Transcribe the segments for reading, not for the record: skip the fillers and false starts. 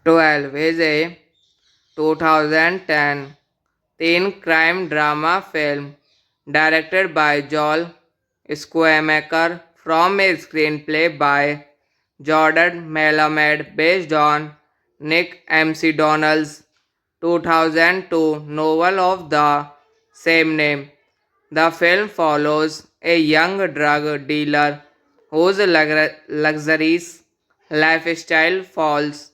12 is a 2010 teen crime drama film directed by Joel Schumacher from a screenplay by Jordan Melamed based on Nick MC Donnell's 2002 novel of the same name. The film follows a young drug dealer whose luxurious lifestyle falls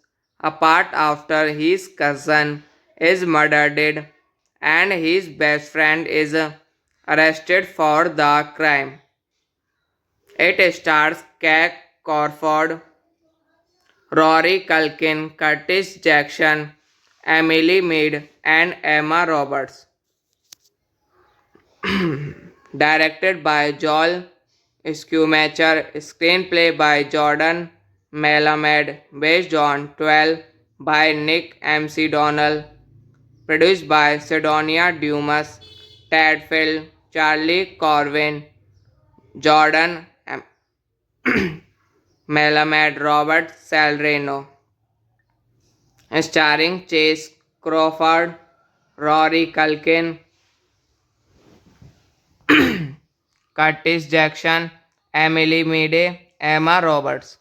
apart after his cousin is murdered and his best friend is arrested for the crime. It stars Kate Crawford, Rory Culkin, Curtis Jackson, Emily Mead, and Emma Roberts. Directed by Joel Schumacher, screenplay by Jordan Melamed, based on 12 by Nick MC Donnell, produced by Sidonia Dumas, Ted Field, Charlie Corwin, Jordan Melamed, Robert Salerno, starring Chase Crawford, Rory Culkin, Curtis Jackson, Emily Meade, Emma Roberts.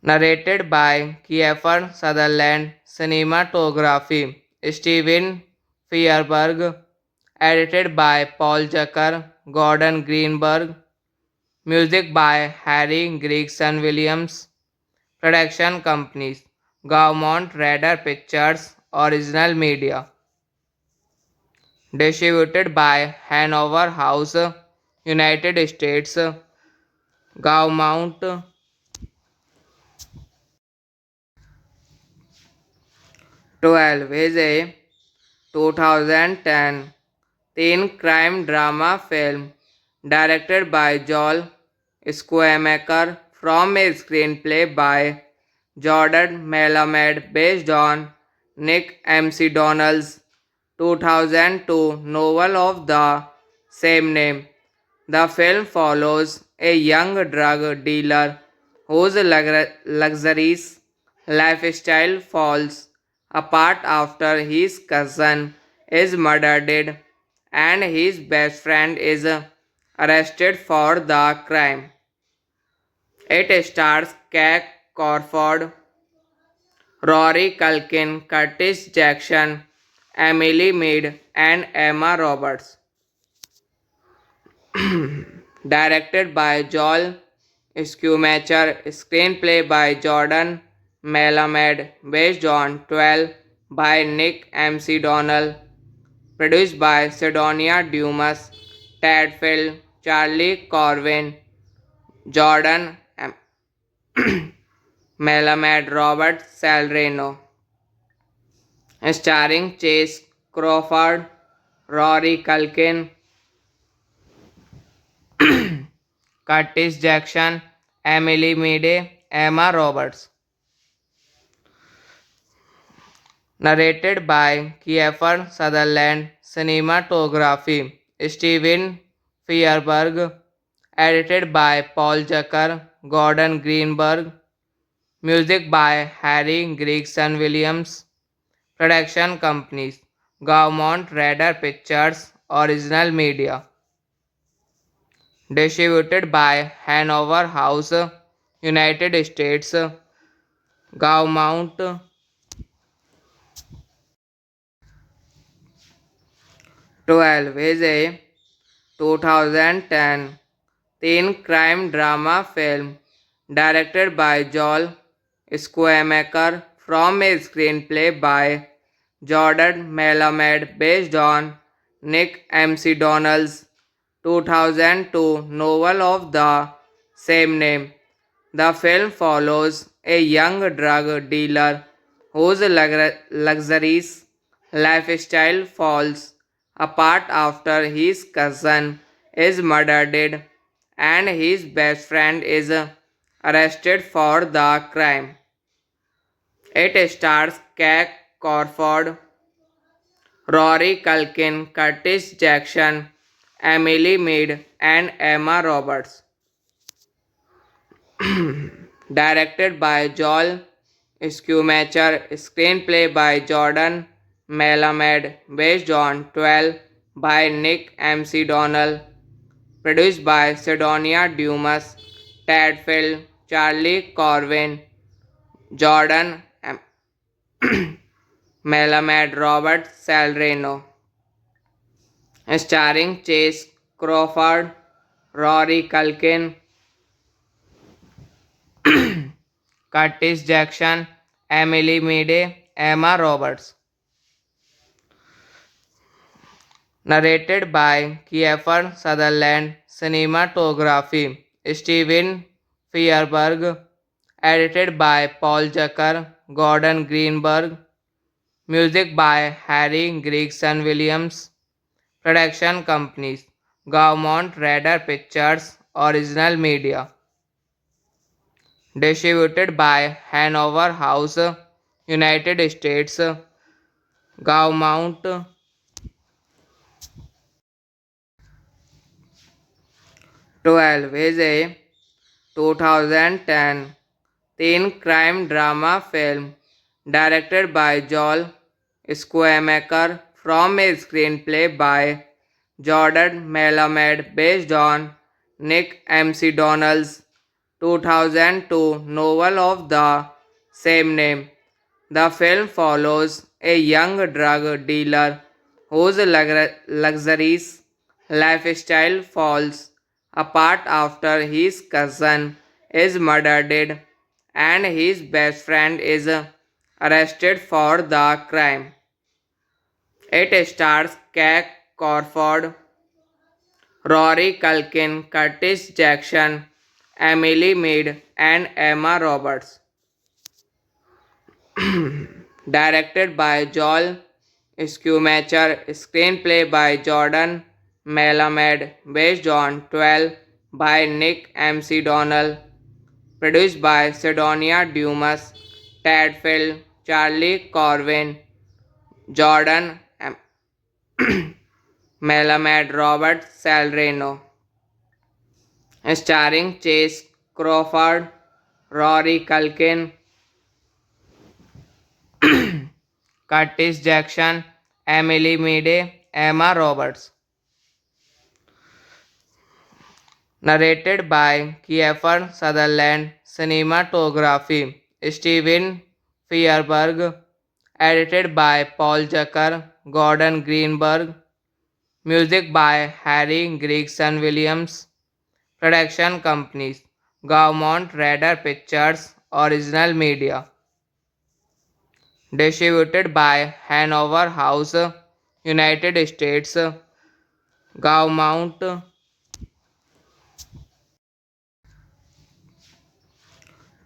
Narrated by Kiefer Sutherland, cinematography Steven Fierberg, edited by Paul Zucker, Gordon Greenberg, music by Harry Gregson Williams, production companies Gaumont Radar Pictures, Original Media, distributed by Hanover House, United States, Gaumont. 12 is a 2010 teen crime drama film directed by Joel Schumacher from a screenplay by Jordan Melamed based on Nick MC Donnell's 2002 novel of the same name. The film follows a young drug dealer whose luxurious lifestyle falls apart after his cousin is murdered and his best friend is arrested for the crime. It stars Kate Crawford, Rory Culkin, Curtis Jackson, Emily Mead, and Emma Roberts. Directed by Joel Schumacher, screenplay by Jordan Melamed, based on 12 by Nick MC Donnell, produced by Sidonia Dumas, Ted Field, Charlie Corwin, Jordan Melamed, Robert Salerno, starring Chase Crawford, Rory Culkin, Curtis Jackson, Emily Meade, Emma Roberts. Narrated by Kiefer Sutherland, cinematography Steven Fierberg, edited by Paul Zucker, Gordon Greenberg, music by Harry Gregson Williams, production companies Gaumont Radar Pictures, Original Media, distributed by Hanover House, United States, Gaumont. 12 is a 2010 teen crime drama film directed by Joel Schumacher from a screenplay by Jordan Melamed based on Nick MC Donnell's 2002 novel of the same name. The film follows a young drug dealer whose luxurious lifestyle falls apart after his cousin is murdered and his best friend is arrested for the crime. It stars Kate Crawford, Rory Culkin, Curtis Jackson, Emily Mead, and Emma Roberts. Directed by Joel Schumacher, screenplay by Jordan Melamed, based on 12 by Nick MC Donnell, produced by Sidonia Dumas, Ted Field, Charlie Corwin, Jordan Melamed, Robert Salerno, starring Chase Crawford, Rory Culkin, Curtis Jackson, Emily Meade, Emma Roberts. Narrated by Kiefer Sutherland, cinematography Steven Fierberg, edited by Paul Zucker, Gordon Greenberg, music by Harry Gregson Williams, production companies Gaumont Radar Pictures, Original Media, distributed by Hanover House, United States, Gaumont. 12 is a 2010 teen crime drama film directed by Joel Schumacher from a screenplay by Jordan Melamed based on Nick MC Donnell's 2002 novel of the same name. The film follows a young drug dealer whose luxurious lifestyle falls apart after his cousin is murdered and his best friend is arrested for the crime. It stars Kate Crawford, Rory Culkin, Curtis Jackson, Emily Mead, and Emma Roberts. Directed by Joel Schumacher, screenplay by Jordan Melamed, based on 12 by Nick MC Donnell, produced by Sidonia Dumas, Ted Field, Charlie Corwin, Jordan Melamed, Robert Salerno, starring Chase Crawford, Rory Culkin, Curtis Jackson, Emily Meade, Emma Roberts. Narrated by Kiefer Sutherland, cinematography Steven Fierberg, edited by Paul Zucker, Gordon Greenberg, music by Harry Gregson Williams, production companies Gaumont Radar Pictures, Original Media, distributed by Hanover House, United States, Gaumont.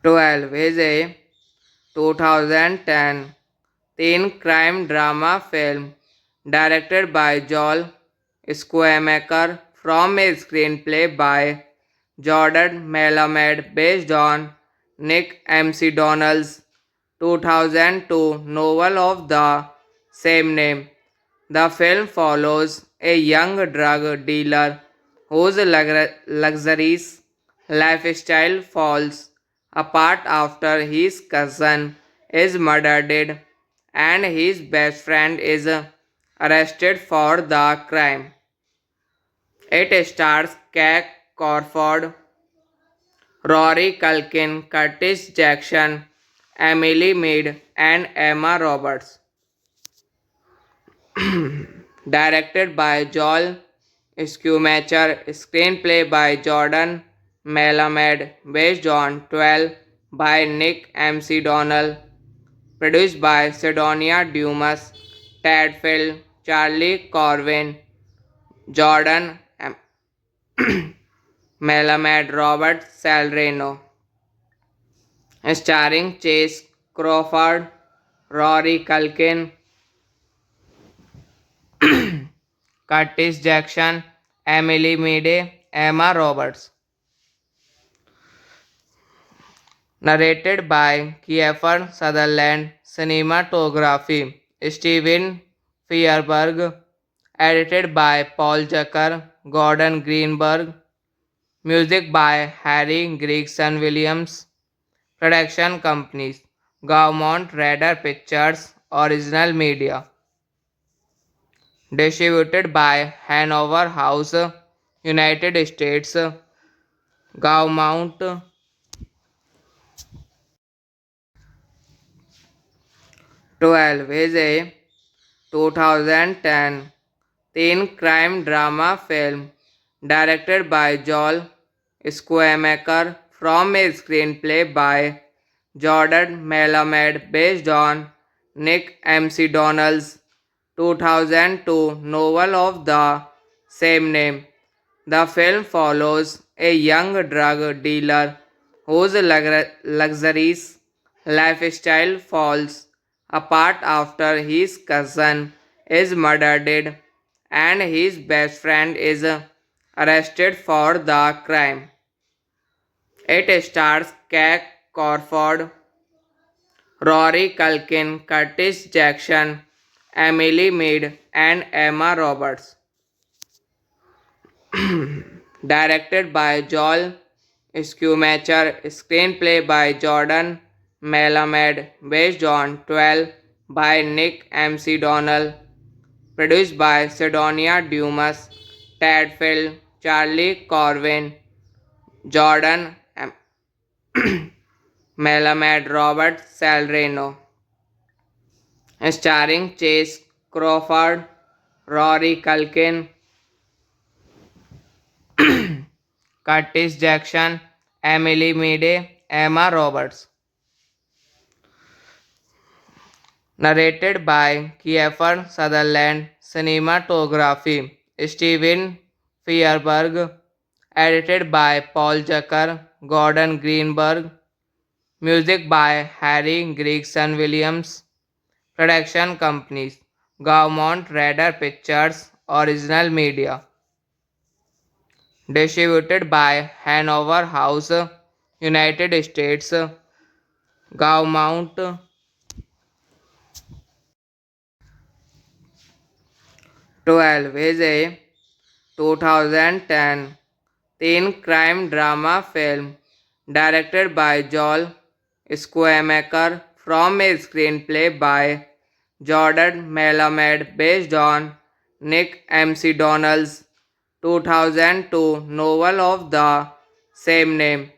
12 is a 2010 teen crime drama film directed by Joel Schumacher from a screenplay by Jordan Melamed based on Nick McDonald's 2002 novel of the same name. The film follows a young drug dealer whose luxurious lifestyle falls apart after his cousin is murdered and his best friend is arrested for the crime. It stars Kate Crawford, Rory Culkin, Curtis Jackson, Emily Mead, and Emma Roberts. Directed by Joel Schumacher, screenplay by Jordan Melamed, based on 12 by Nick McDonald, produced by Sidonia Dumas, Ted Field, Charlie Corwin, Jordan Melamed, Robert Salerno, starring Chase Crawford, Rory Culkin, Curtis Jackson, Emily Meade, Emma Roberts. Narrated by Kiefer Sutherland, cinematography Steven Fierberg, edited by Paul Zucker, Gordon Greenberg, music by Harry Gregson Williams, production companies Gaumont Radar Pictures, Original Media, distributed by Hanover House, United States, Gaumont 12 is a 2010 teen crime drama film directed by Joel Schumacher from a screenplay by Jordan Melamed based on Nick McDonald's 2002 novel of the same name. The film follows a young drug dealer whose luxurious lifestyle falls apart after his cousin is murdered and his best friend is arrested for the crime. It stars Kate Crawford, Rory Culkin, Curtis Jackson, Emily Mead, and Emma Roberts. Directed by Joel Schumacher, screenplay by Jordan Melamed, based on 12 by Nick McDonald, produced by Sidonia Dumas, Ted Field, Charlie Corwin, Jordan Melamed, Robert Salerno, starring Chase Crawford, Rory Culkin, Curtis Jackson, Emily Meade, Emma Roberts. Narrated by Kiefer Sutherland, cinematography Steven Fierberg, edited by Paul Zucker, Gordon Greenberg, music by Harry Gregson Williams, production companies Gaumont Radar Pictures, Original Media, distributed by Hanover House, United States, Gaumont 12 is a 2010 teen crime drama film directed by Joel Schumacher from a screenplay by Jordan Melamed based on Nick McDonald's 2002 novel of the same name.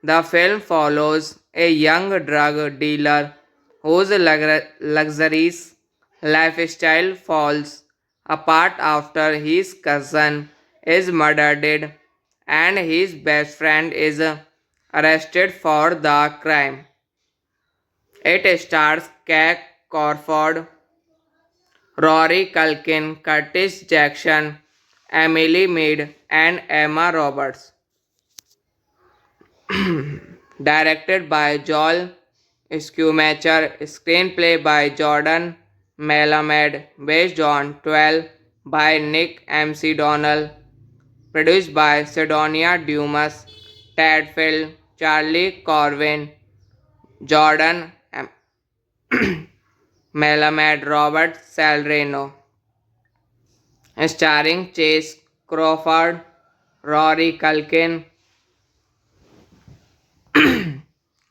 The film follows a young drug dealer whose luxurious lifestyle falls apart after his cousin is murdered and his best friend is arrested for the crime. It stars Kate Crawford, Rory Culkin, Curtis Jackson, Emily Mead, and Emma Roberts. Directed by Joel Schumacher, screenplay by Jordan Melamed, based on 12 by Nick MC Donnell, produced by Sidonia Dumas, Ted Field, Charlie Corwin, Jordan Melamed, Robert Salerno, starring Chase Crawford, Rory Culkin,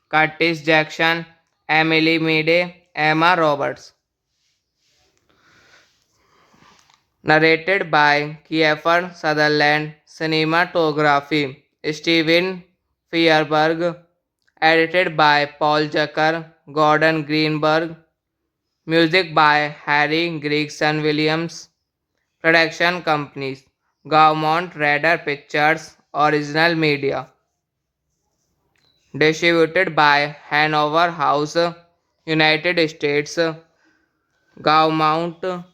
Curtis Jackson, Emily Meade, Emma Roberts. Narrated by Kiefer Sutherland, cinematography Steven Feuerberg, edited by Paul Zucker, Gordon Greenberg, music by Harry Gregson Williams, production companies Gaumont Radar Pictures, Original Media, distributed by Hanover House, United States, Gaumont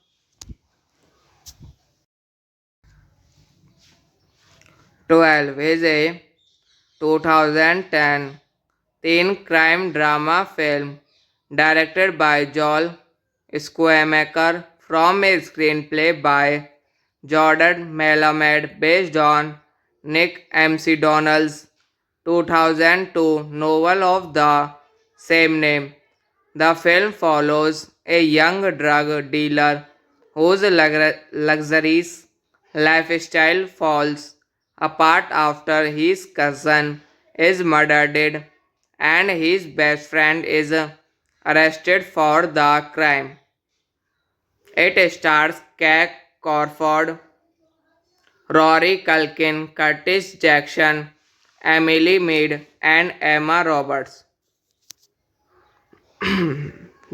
12 is a 2010 teen crime drama film directed by Joel Schumacher from a screenplay by Jordan Melamed based on Nick MC Donnell's 2002 novel of the same name. The film follows a young drug dealer whose luxurious lifestyle falls apart after his cousin is murdered and his best friend is arrested for the crime. It stars Kate Crawford, Rory Culkin, Curtis Jackson, Emily Meade, and Emma Roberts.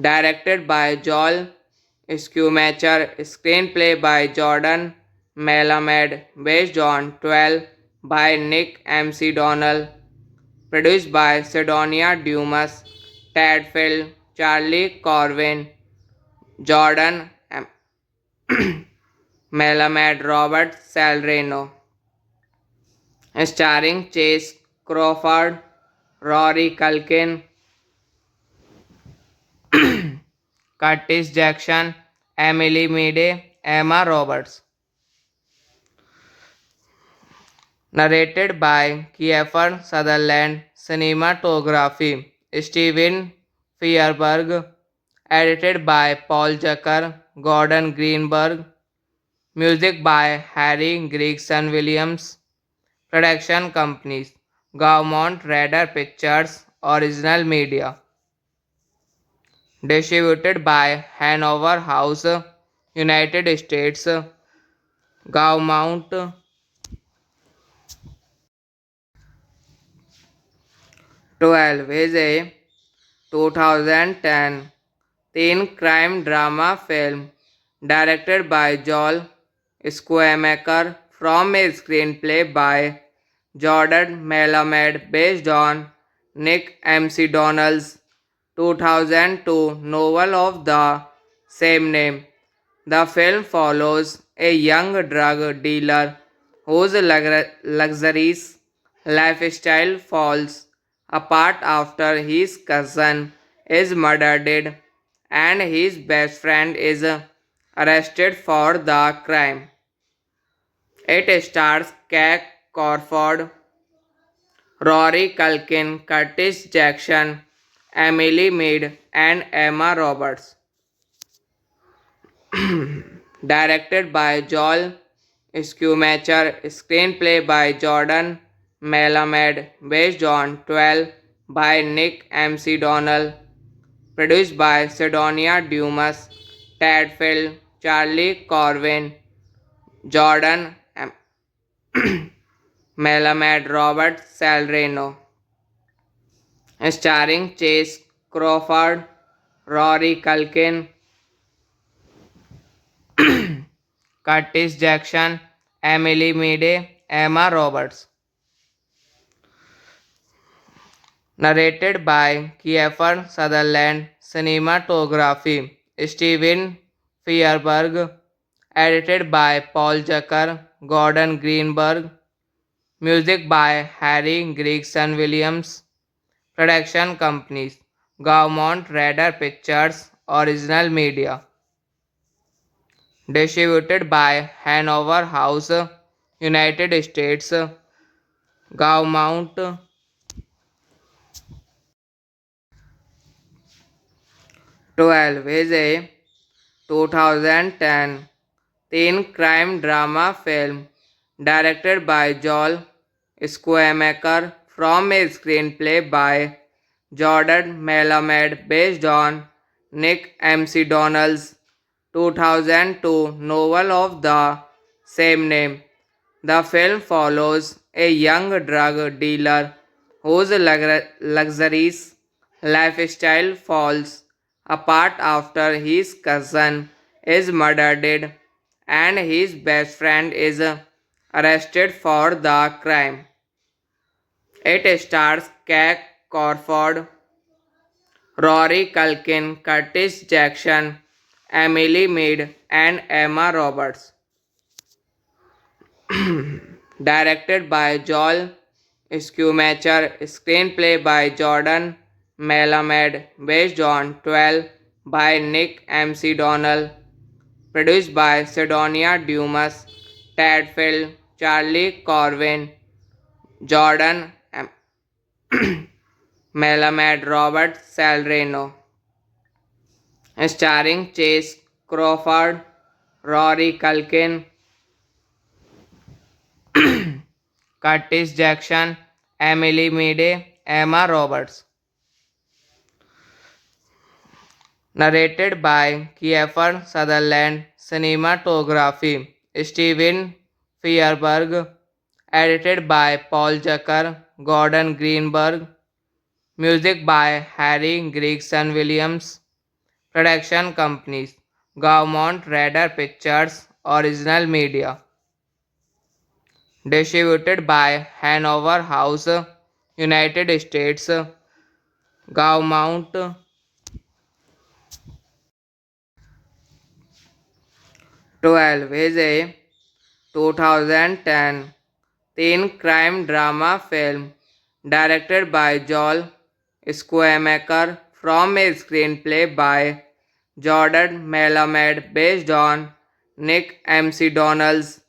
Directed by Joel Schumacher, screenplay by Jordan Melamed, based on 12 by Nick MC Donnell, produced by Sidonia Dumas, Ted Field, Charlie Corwin, Jordan Melamed, Robert Salerno, starring Chase Crawford, Rory Culkin, Curtis Jackson, Emily Meade, Emma Roberts. Narrated by Kiefer Sutherland, cinematography Steven Feuerberg, edited by Paul Zucker, Gordon Greenberg, music by Harry Gregson Williams, production companies Gaumont Radar Pictures, Original Media, distributed by Hanover House, United States, Gaumont 12 is a 2010 teen crime drama film directed by Joel Schumacher from a screenplay by Jordan Melamed based on Nick MC Donnell's 2002 novel of the same name. The film follows a young drug dealer whose luxurious lifestyle falls apart after his cousin is murdered and his best friend is arrested for the crime. It stars Kate Crawford, Rory Culkin, Curtis Jackson, Emily Meade, and Emma Roberts. Directed by Joel Schumacher, screenplay by Jordan Melamed, based on 12 by Nick MC Donnell, produced by Sidonia Dumas, Ted Field, Charlie Corwin, Jordan Melamed, Robert Salerno, starring Chase Crawford, Rory Culkin, Curtis Jackson, Emily Meade, Emma Roberts. Narrated by Kiefer Sutherland, cinematography Steven Feuerberg, edited by Paul Zucker, Gordon Greenberg, music by Harry Gregson Williams, production companies Gaumont Radar Pictures Original Media. Distributed by Hanover House, United States. Gaumont 12 is a 2010 teen crime drama film directed by Joel Schumacher from a screenplay by Jordan Melamed based on Nick McDonald's 2002 novel of the same name. The film follows a young drug dealer whose luxurious lifestyle falls apart after his cousin is murdered and his best friend is arrested for the crime. It stars Kate Crawford, Rory Culkin, Curtis Jackson, Emily Mead, and Emma Roberts. Directed by Joel Schumacher, screenplay by Jordan Melamed, based on 12 by Nick McDonald, produced by Sidonia Dumas, Ted Field, Charlie Corwin, Jordan Melamed, Robert Salerno, starring Chase Crawford, Rory Culkin, Curtis Jackson, Emily Meade, Emma Roberts. Narrated by Kiefer Sutherland, cinematography Steven Feuerberg, edited by Paul Zucker, Gordon Greenberg, music by Harry Gregson Williams, production companies Gaumont Radar Pictures Original Media, distributed by Hanover House, United States. Gaumont 12 is a 2010 teen crime drama film directed by Joel Schumacher from a screenplay by Jordan Melamed based on Nick McDonald's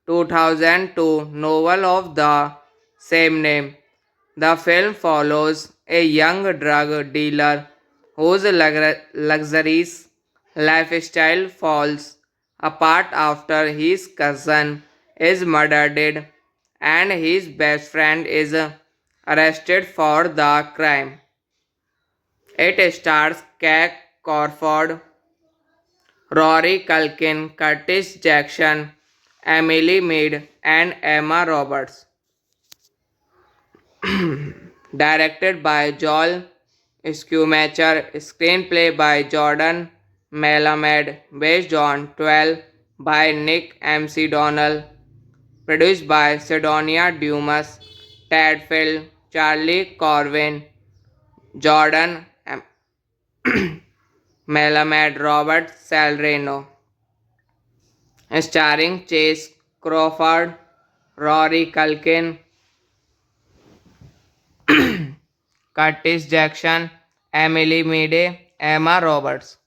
2002 novel of the same name. The film follows a young drug dealer whose luxurious lifestyle falls apart after his cousin is murdered and his best friend is arrested for the crime. It stars Kate Crawford, Rory Culkin, Curtis Jackson, Emily Mead, and Emma Roberts. Directed by Joel Schumacher, screenplay by Jordan Melamed, based on 12 by Nick McDonald, produced by Sidonia Dumas, Ted Field, Charlie Corwin, Jordan Melamed, Robert Salerno, starring Chase Crawford, Rory Culkin, Curtis Jackson, Emily Meade, Emma Roberts.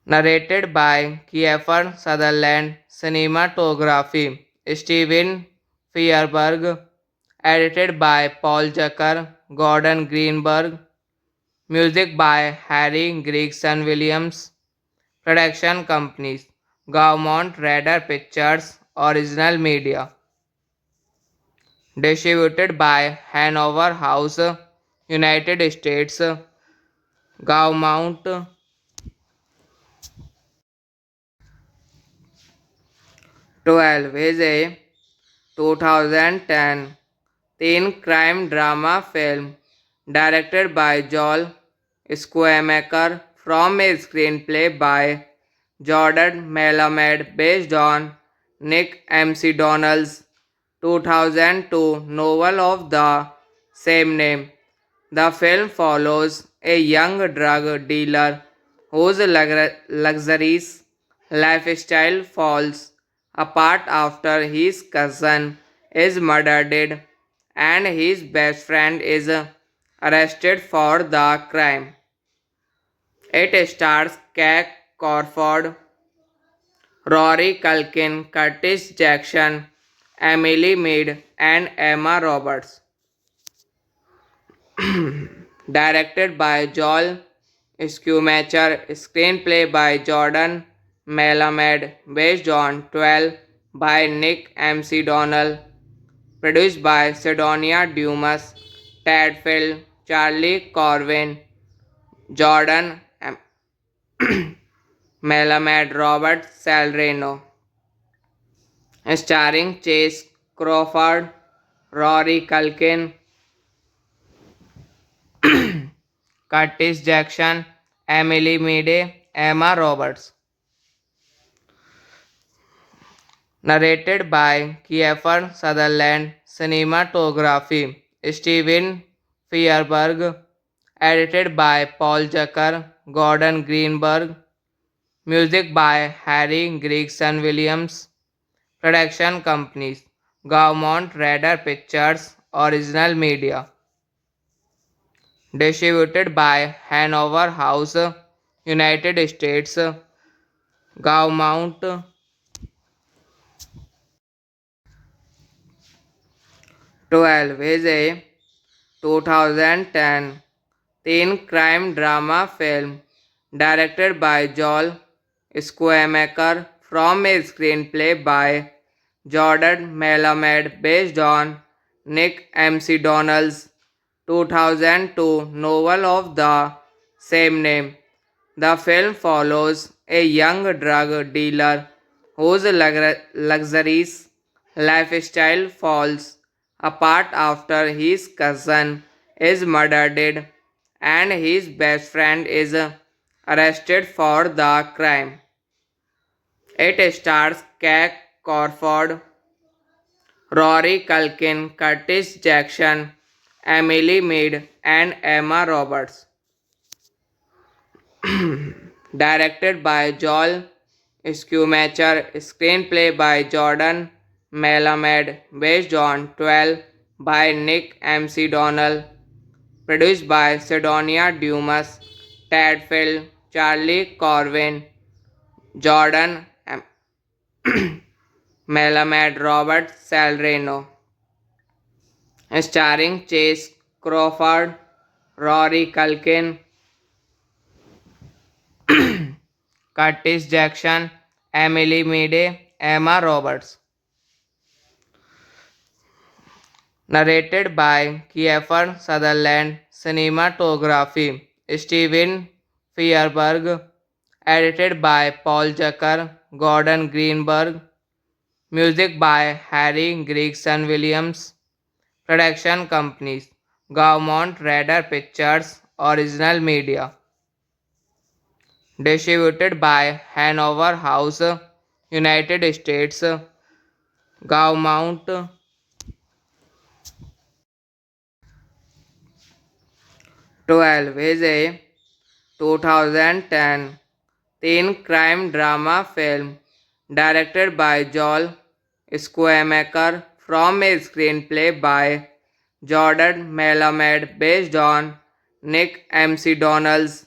Narrated by Kiefer Sutherland, cinematography Steven Feuerberg, edited by Paul Zucker, Gordon Greenberg, music by Harry Gregson Williams, production companies Gaumont Radar Pictures Original Media, distributed by Hanover House, United States. Gaumont 12 is a 2010 teen crime drama film directed by Joel Schumacher from a screenplay by Jordan Melamed based on Nick McDonald's 2002 novel of the same name. The film follows a young drug dealer whose luxurious lifestyle falls apart after his cousin is murdered and his best friend is arrested for the crime. It stars Kate Crawford, Rory Culkin, Curtis Jackson, Emily Mead, and Emma Roberts. Directed by Joel Schumacher, screenplay by Jordan Melamed, based on 12 by Nick MC Donnell, produced by Sidonia Dumas, Ted Field, Charlie Corwin, Jordan Melamed, Robert Salerno, starring Chase Crawford, Rory Culkin, Curtis Jackson, Emily Meade, Emma Roberts. Narrated by Kiefer Sutherland, cinematography Steven Feuerberg, edited by Paul Zucker, Gordon Greenberg, music by Harry Gregson Williams, production companies Gaumont Radar Pictures, Original Media, distributed by Hanover House, United States, Gaumont. 12 is a 2010 teen crime drama film directed by Joel Schumacher from a screenplay by Jordan Melamed based on Nick MC Donnell's 2002 novel of the same name. The film follows a young drug dealer whose luxurious lifestyle falls apart after his cousin is murdered and his best friend is arrested for the crime. It stars Kate Crawford, Rory Culkin, Curtis Jackson, Emily Mead, and Emma Roberts. Directed by Joel Schumacher, screenplay by Jordan Melamed, based on 12 by Nick MC Donnell, produced by Sidonia Dumas, Ted Field, Charlie Corwin, Jordan Melamed, Robert Salerno, starring Chase Crawford, Rory Culkin, Curtis Jackson, Emily Meade, Emma Roberts. Narrated by Kiefer Sutherland, cinematography Steven Feuerberg, edited by Paul Zucker, Gordon Greenberg, music by Harry Gregson Williams, production companies Gaumont Radar Pictures, Original Media, distributed by Hanover House, United States, Gaumont. 12 is a 2010 teen crime drama film directed by Joel Schumacher from a screenplay by Jordan Melamed based on Nick MC Donnell's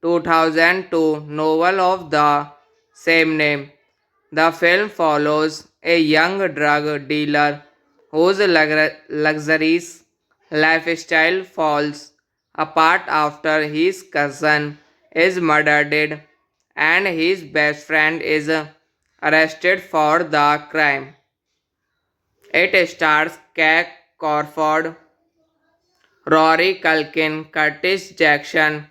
2002 novel of the same name. The film follows a young drug dealer whose luxurious lifestyle falls apart after his cousin is murdered and his best friend is arrested for the crime. It stars Kate Crawford, Rory Culkin, Curtis Jackson,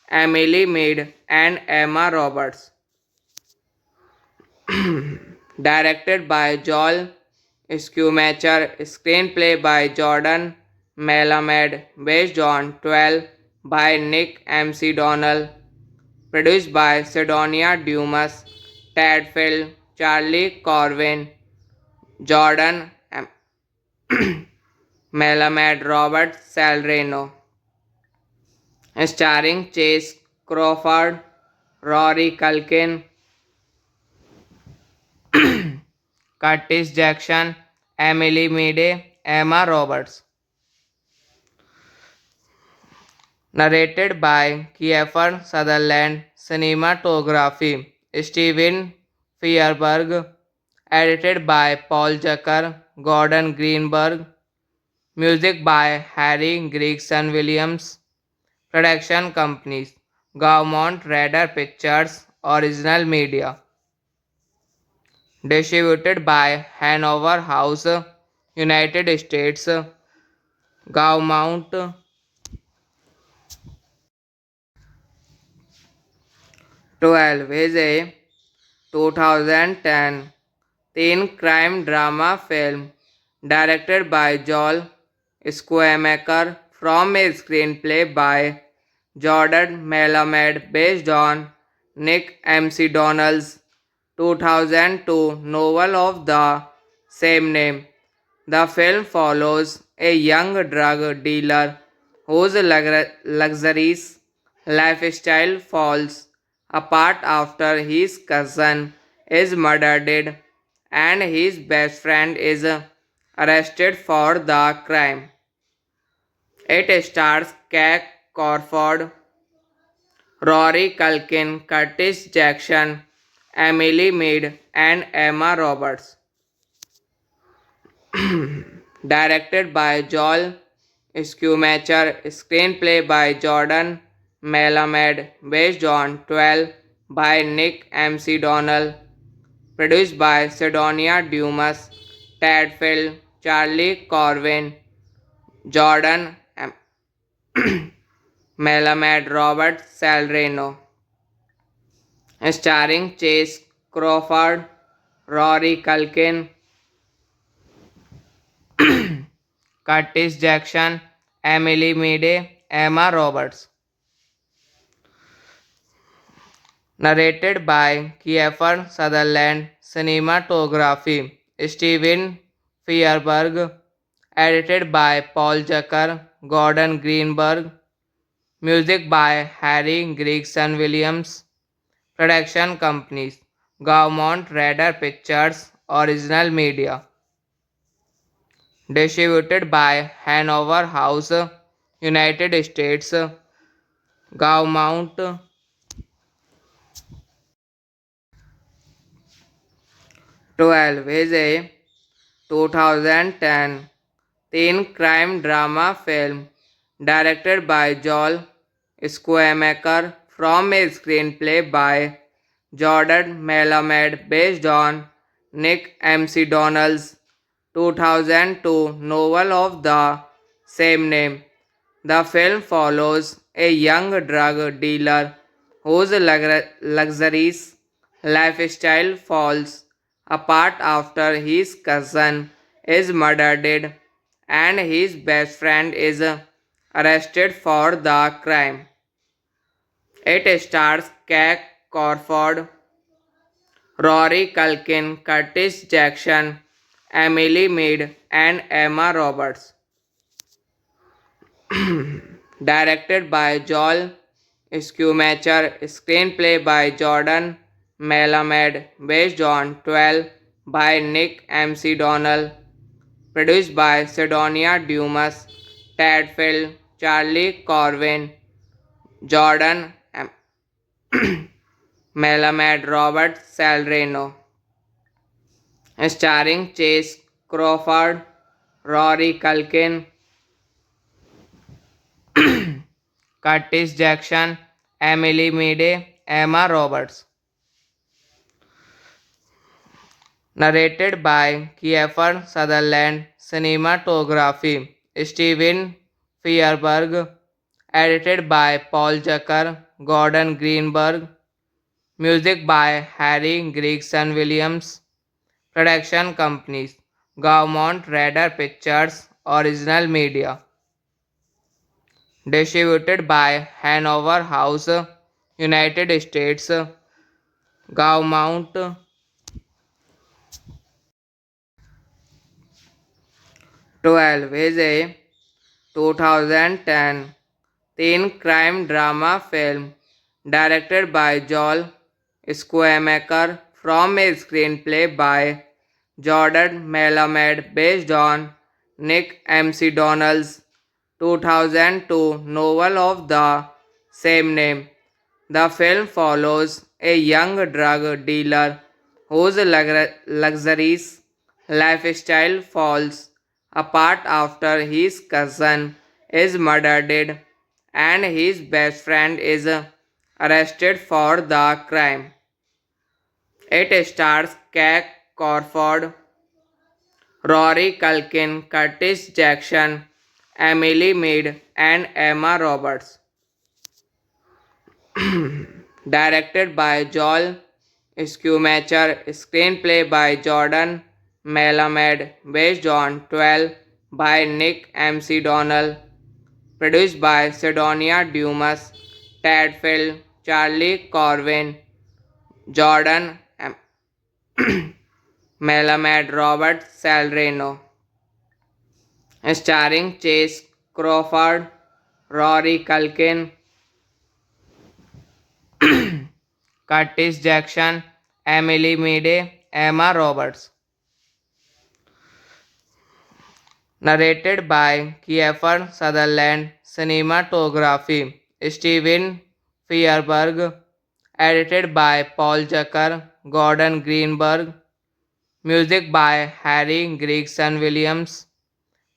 Emily Mead, and Emma Roberts. Directed by Joel Schumacher, screenplay by Jordan Melamed, based on 12 by Nick MC Donnell, produced by Sidonia Dumas, Ted Field, Charlie Corwin, Jordan Melamed, Robert Salerno, starring Chase Crawford, Rory Culkin, Curtis Jackson, Emily Meade, Emma Roberts. Narrated by Kiefer Sutherland, cinematography Steven Feuerberg, edited by Paul Zucker, Gordon Greenberg, music by Harry Gregson Williams, production companies Gaumont Radar Pictures, original media, distributed by Hanover House, United States, Gaumont 12 is a 2010 teen crime drama film directed by Joel Schumacher from a screenplay by Jordan Melamed based on Nick M.C. Donnell's 2002 novel of the same name. The film follows a young drug dealer whose luxurious lifestyle falls apart after his cousin is murdered and his best friend is arrested for the crime. It stars Kate Crawford, Rory Culkin, Curtis Jackson, Emily Mead, and Emma Roberts. Directed by Joel Schumacher, screenplay by Jordan Melamed, based on 12 by Nick M.C. Donnell, produced by Sidonia Dumas, Ted Field, Charlie Corwin, Jordan Melamed, Robert Salerno, starring Chase Crawford, Rory Culkin, Curtis Jackson, Emily Meade, Emma Roberts. Narrated by Kiefer Sutherland, cinematography Steven Feuerberg, edited by Paul Zucker, Gordon Greenberg, music by Harry Gregson Williams, production companies Gaumont Radar Pictures, original media, distributed by Hanover House, United States, Gaumont 12 is a 2010 teen crime drama film directed by Joel Schumacher from a screenplay by Jordan Melamed based on Nick M.C. Donnell's 2002 novel of the same name. The film follows a young drug dealer whose luxurious lifestyle falls apart after his cousin is murdered and his best friend is arrested for the crime. It stars Kate Crawford, Rory Culkin, Curtis Jackson, Emily Mead, and Emma Roberts. Directed by Joel Schumacher, screenplay by Jordan Melamed, based on 12 by Nick M.C. Donnell, produced by Sidonia Dumas, Ted Field, Charlie Corwin, Jordan Melamed, Robert Salerno, starring Chase Crawford, Rory Culkin, Curtis Jackson, Emily Meade, Emma Roberts. Narrated by Kiefer Sutherland, cinematography Steven Feuerberg, edited by Paul Zucker, Gordon Greenberg, music by Harry Gregson Williams, production companies Gaumont Radar Pictures, original media, distributed by Hanover House, United States, Gaumont 12 is a 2010 teen crime drama film directed by Joel Schumacher from a screenplay by Jordan Melamed based on Nick M.C. Donnell's 2002 novel of the same name. The film follows a young drug dealer whose luxurious lifestyle falls apart after his cousin is murdered and his best friend is arrested for the crime. It stars Kate Crawford, Rory Culkin, Curtis Jackson, Emily Mead, and Emma Roberts. Directed by Joel Schumacher, screenplay by Jordan Melamed, based on 12 by Nick MC Donnell, produced by Sidonia Dumas, Ted Field, Charlie Corwin, Jordan Melamed, Robert Salerno, starring Chase Crawford, Rory Culkin, Curtis Jackson, Emily Meade, Emma Roberts. Narrated by Kiefer Sutherland, cinematography Steven Feuerberg, edited by Paul Zucker, Gordon Greenberg, music by Harry Gregson Williams,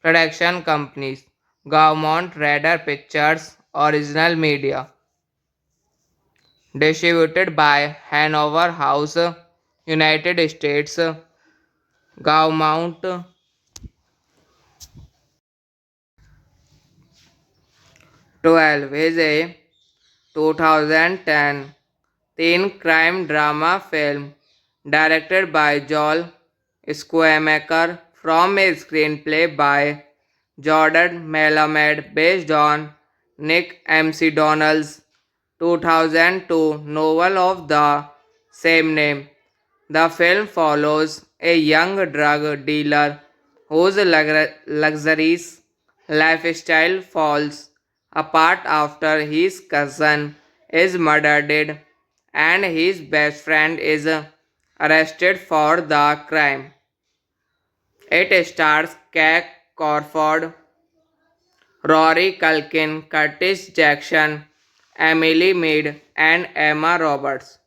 production companies Gaumont Radar Pictures, Original Media, distributed by Hanover House, United States, Gaumont 12 is a 2010 teen crime drama film directed by Joel Schumacher from a screenplay by Jordan Melamed based on Nick MC Donnell's 2002 novel of the same name. The film follows a young drug dealer whose luxurious lifestyle falls apart after his cousin is murdered and his best friend is arrested for the crime. It stars Kate Crawford, Rory Culkin, Curtis Jackson, Emily Mead, and Emma Roberts.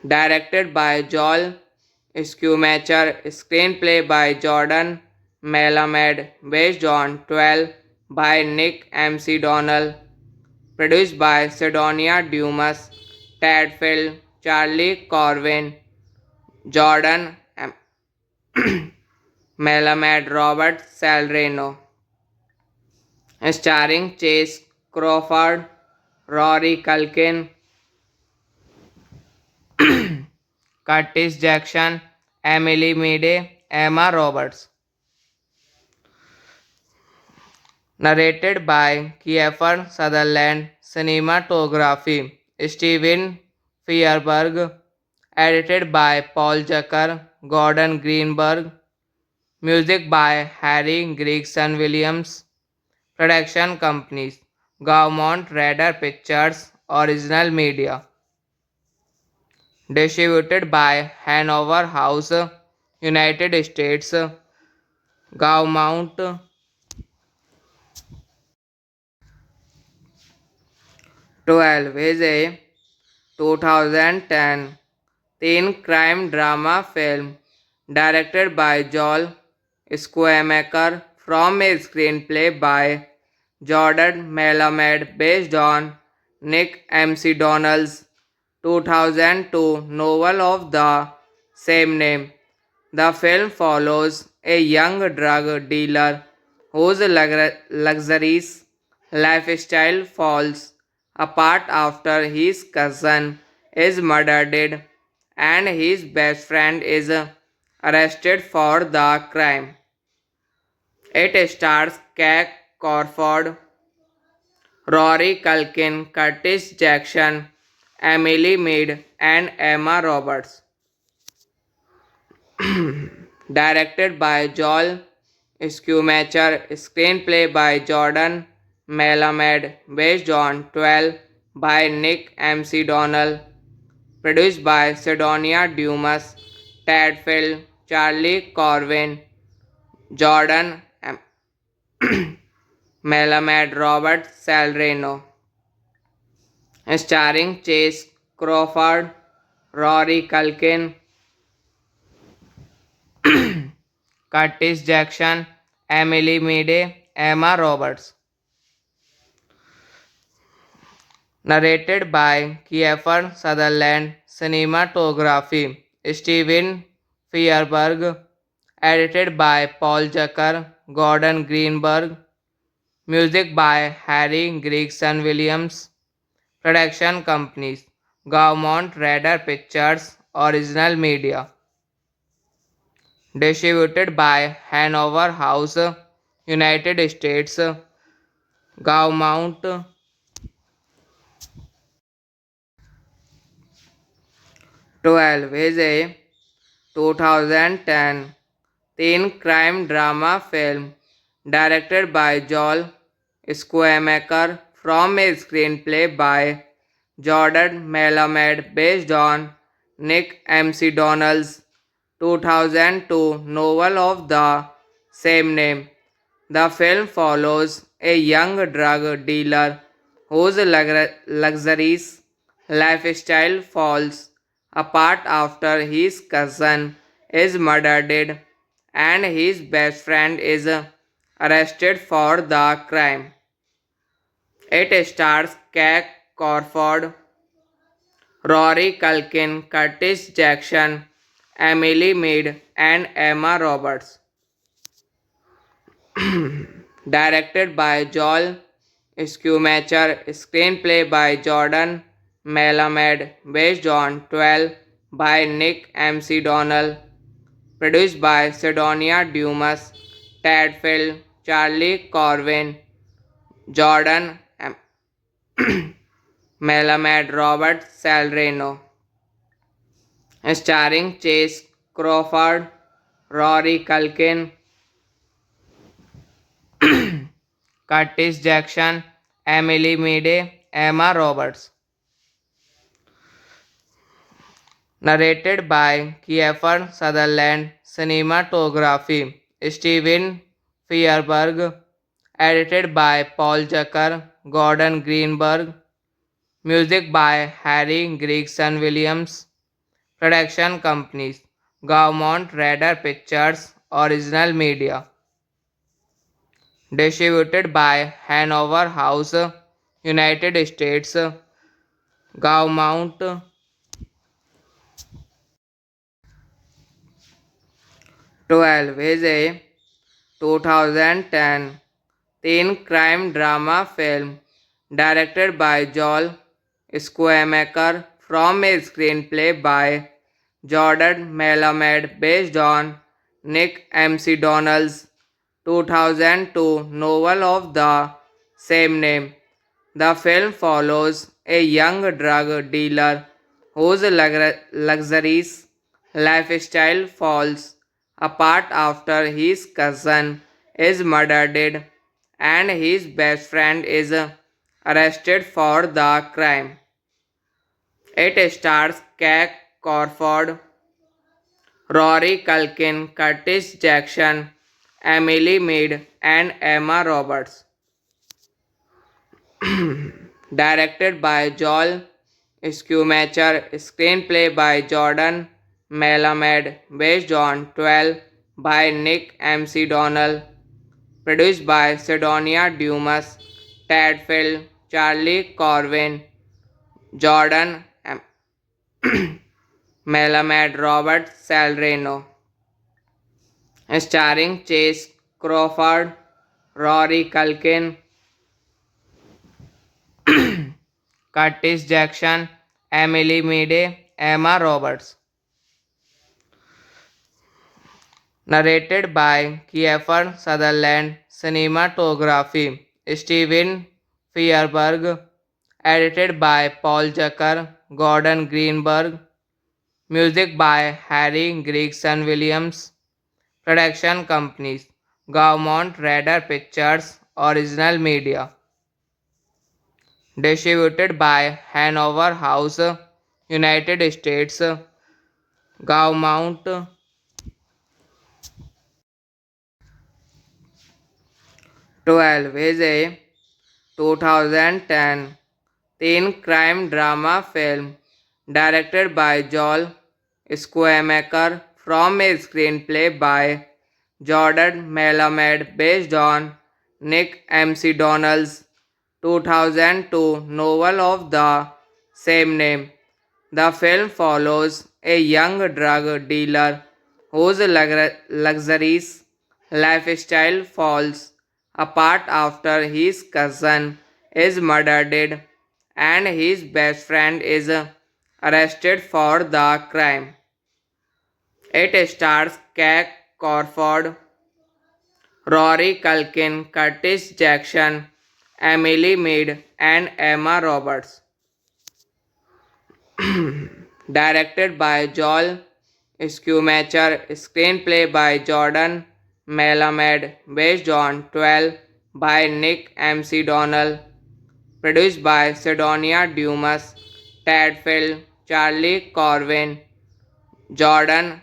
Directed by Joel Schumacher, screenplay by Jordan Melamed, based on 12 by Nick MC Donnell, produced by Sidonia Dumas, Ted Field, Charlie Corwin, Jordan Melamed, Robert Salerno, starring Chase Crawford, Rory Culkin, Curtis Jackson, Emily Meade, Emma Roberts. Narrated by Kiefer Sutherland, cinematography Steven Feuerberg, edited by Paul Zucker, Gordon Greenberg, music by Harry Gregson Williams, production companies Gaumont Radar Pictures, Original Media, distributed by Hanover House, United States, Gaumont 12 is a 2010 teen crime drama film directed by Joel Schumacher from a screenplay by Jordan Melamed based on Nick MC Donnell's 2002 novel of the same name. The film follows a young drug dealer whose luxurious lifestyle falls apart after his cousin is murdered and his best friend is arrested for the crime. It stars Kate Crawford, Rory Culkin, Curtis Jackson, Emily Mead, and Emma Roberts. Directed by Joel Schumacher, screenplay by Jordan Melamed, based on 12 by Nick MC Donnell, produced by Sidonia Dumas, Ted Field, Charlie Corwin, Jordan Melamed Robert Salerno, starring Chase Crawford, Rory Culkin, Curtis Jackson, Emily Meade, Emma Roberts. Narrated by Kiefer Sutherland, cinematography Steven Fierberg, edited by Paul Zucker, Gordon Greenberg, music by Harry Gregson Williams, production companies Gaumont Radar Pictures, Original Media, distributed by Hanover House, United States, Gaumont. 12 is a 2010 teen crime drama film directed by Joel Schumacher from a screenplay by Jordan Melamed based on Nick M.C. Donnell's 2002 novel of the same name. The film follows a young drug dealer whose luxurious lifestyle falls apart after his cousin is murdered and his best friend is arrested for the crime. It stars Kate Crawford, Rory Culkin, Curtis Jackson, Emily Meade, and Emma Roberts. Directed by Joel Schumacher, screenplay by Jordan Melamed, based on 12 by Nick M.C. Donnell, produced by Sidonia Dumas, Ted Field, Charlie Corwin, Jordan Melamed, Robert Salerno, starring Chase Crawford, Rory Culkin, Curtis Jackson, Emily Meade, Emma Roberts. Narrated by Kiefer Sutherland, cinematography Steven Fierberg, edited by Paul Zucker, Gordon Greenberg, music by Harry Gregson Williams, production companies Gaumont Radar Pictures, Original Media, distributed by Hanover House, United States, Gaumont. 12 is a 2010 teen crime drama film directed by Joel Schumacher from a screenplay by Jordan Melamed based on Nick M.C. Donnell's 2002 novel of the same name. The film follows a young drug dealer whose luxurious lifestyle falls apart after his cousin is murdered and his best friend is arrested for the crime. It stars Kate Crawford, Rory Culkin, Curtis Jackson, Emily Meade, and Emma Roberts. Directed by Joel Schumacher, screenplay by Jordan Melamed, based on 12 by Nick M.C. Donnell, produced by Sidonia Dumas, Ted Field, Charlie Corwin, Jordan Melamed, Robert Salerno, starring Chase Crawford, Rory Culkin, Curtis Jackson, Emily Meade, Emma Roberts. Narrated by Kiefer Sutherland, cinematography Steven Fierberg, edited by Paul Zucker, Gordon Greenberg, music by Harry Gregson Williams, production companies Gaumont Radar Pictures, Original Media, distributed by Hanover House, United States, Gaumont. 12 is a 2010 teen crime drama film directed by Joel Schumacher from a screenplay by Jordan Melamed based on Nick MC Donnell's 2002 novel of the same name. The film follows a young drug dealer whose luxurious lifestyle falls apart after his cousin is murdered and his best friend is arrested for the crime. It stars Kate Crawford, Rory Culkin, Curtis Jackson, Emily Mead, and Emma Roberts. Directed by Joel Schumacher, screenplay by Jordan Melamed, based on 12 by Nick MC Donnell, produced by Sidonia Dumas, Ted Field, Charlie Corwin, Jordan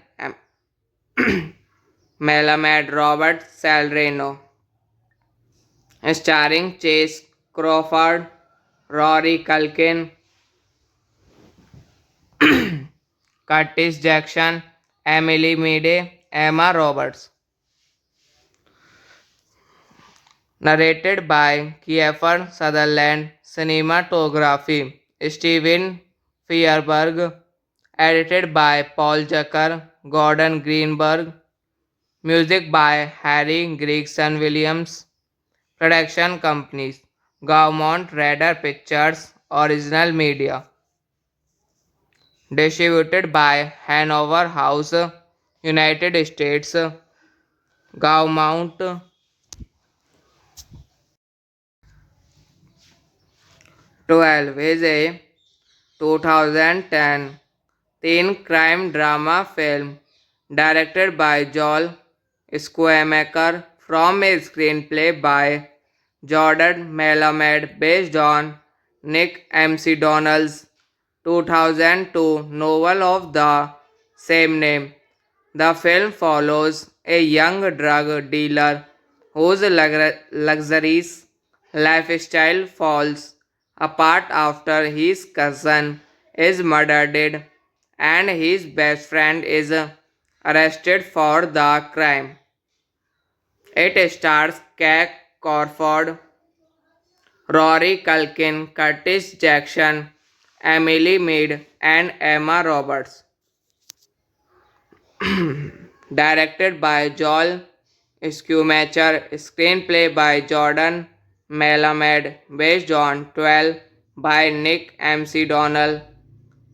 Melamed, Robert Salerno, starring Chase Crawford, Rory Culkin, Curtis Jackson, Emily Meade, Emma Roberts. Narrated by Kiefer Sutherland, cinematography Steven Fierberg, edited by Paul Zucker, Gordon Greenberg, music by Harry Gregson Williams, production companies Gaumont Radar Pictures, Original Media, distributed by Hanover House, United States, Gaumont. 12 is a 2010 teen crime drama film directed by Joel Schumacher from a screenplay by Jordan Melamed based on Nick MC Donnell's 2002 novel of the same name. The film follows a young drug dealer whose luxurious lifestyle falls apart after his cousin is murdered and his best friend is arrested for the crime. It stars Kate Crawford, Rory Culkin, Curtis Jackson, Emily Mead, and Emma Roberts. Directed by Joel Schumacher, screenplay by Jordan Melamed, based on 12 by Nick MC Donnell,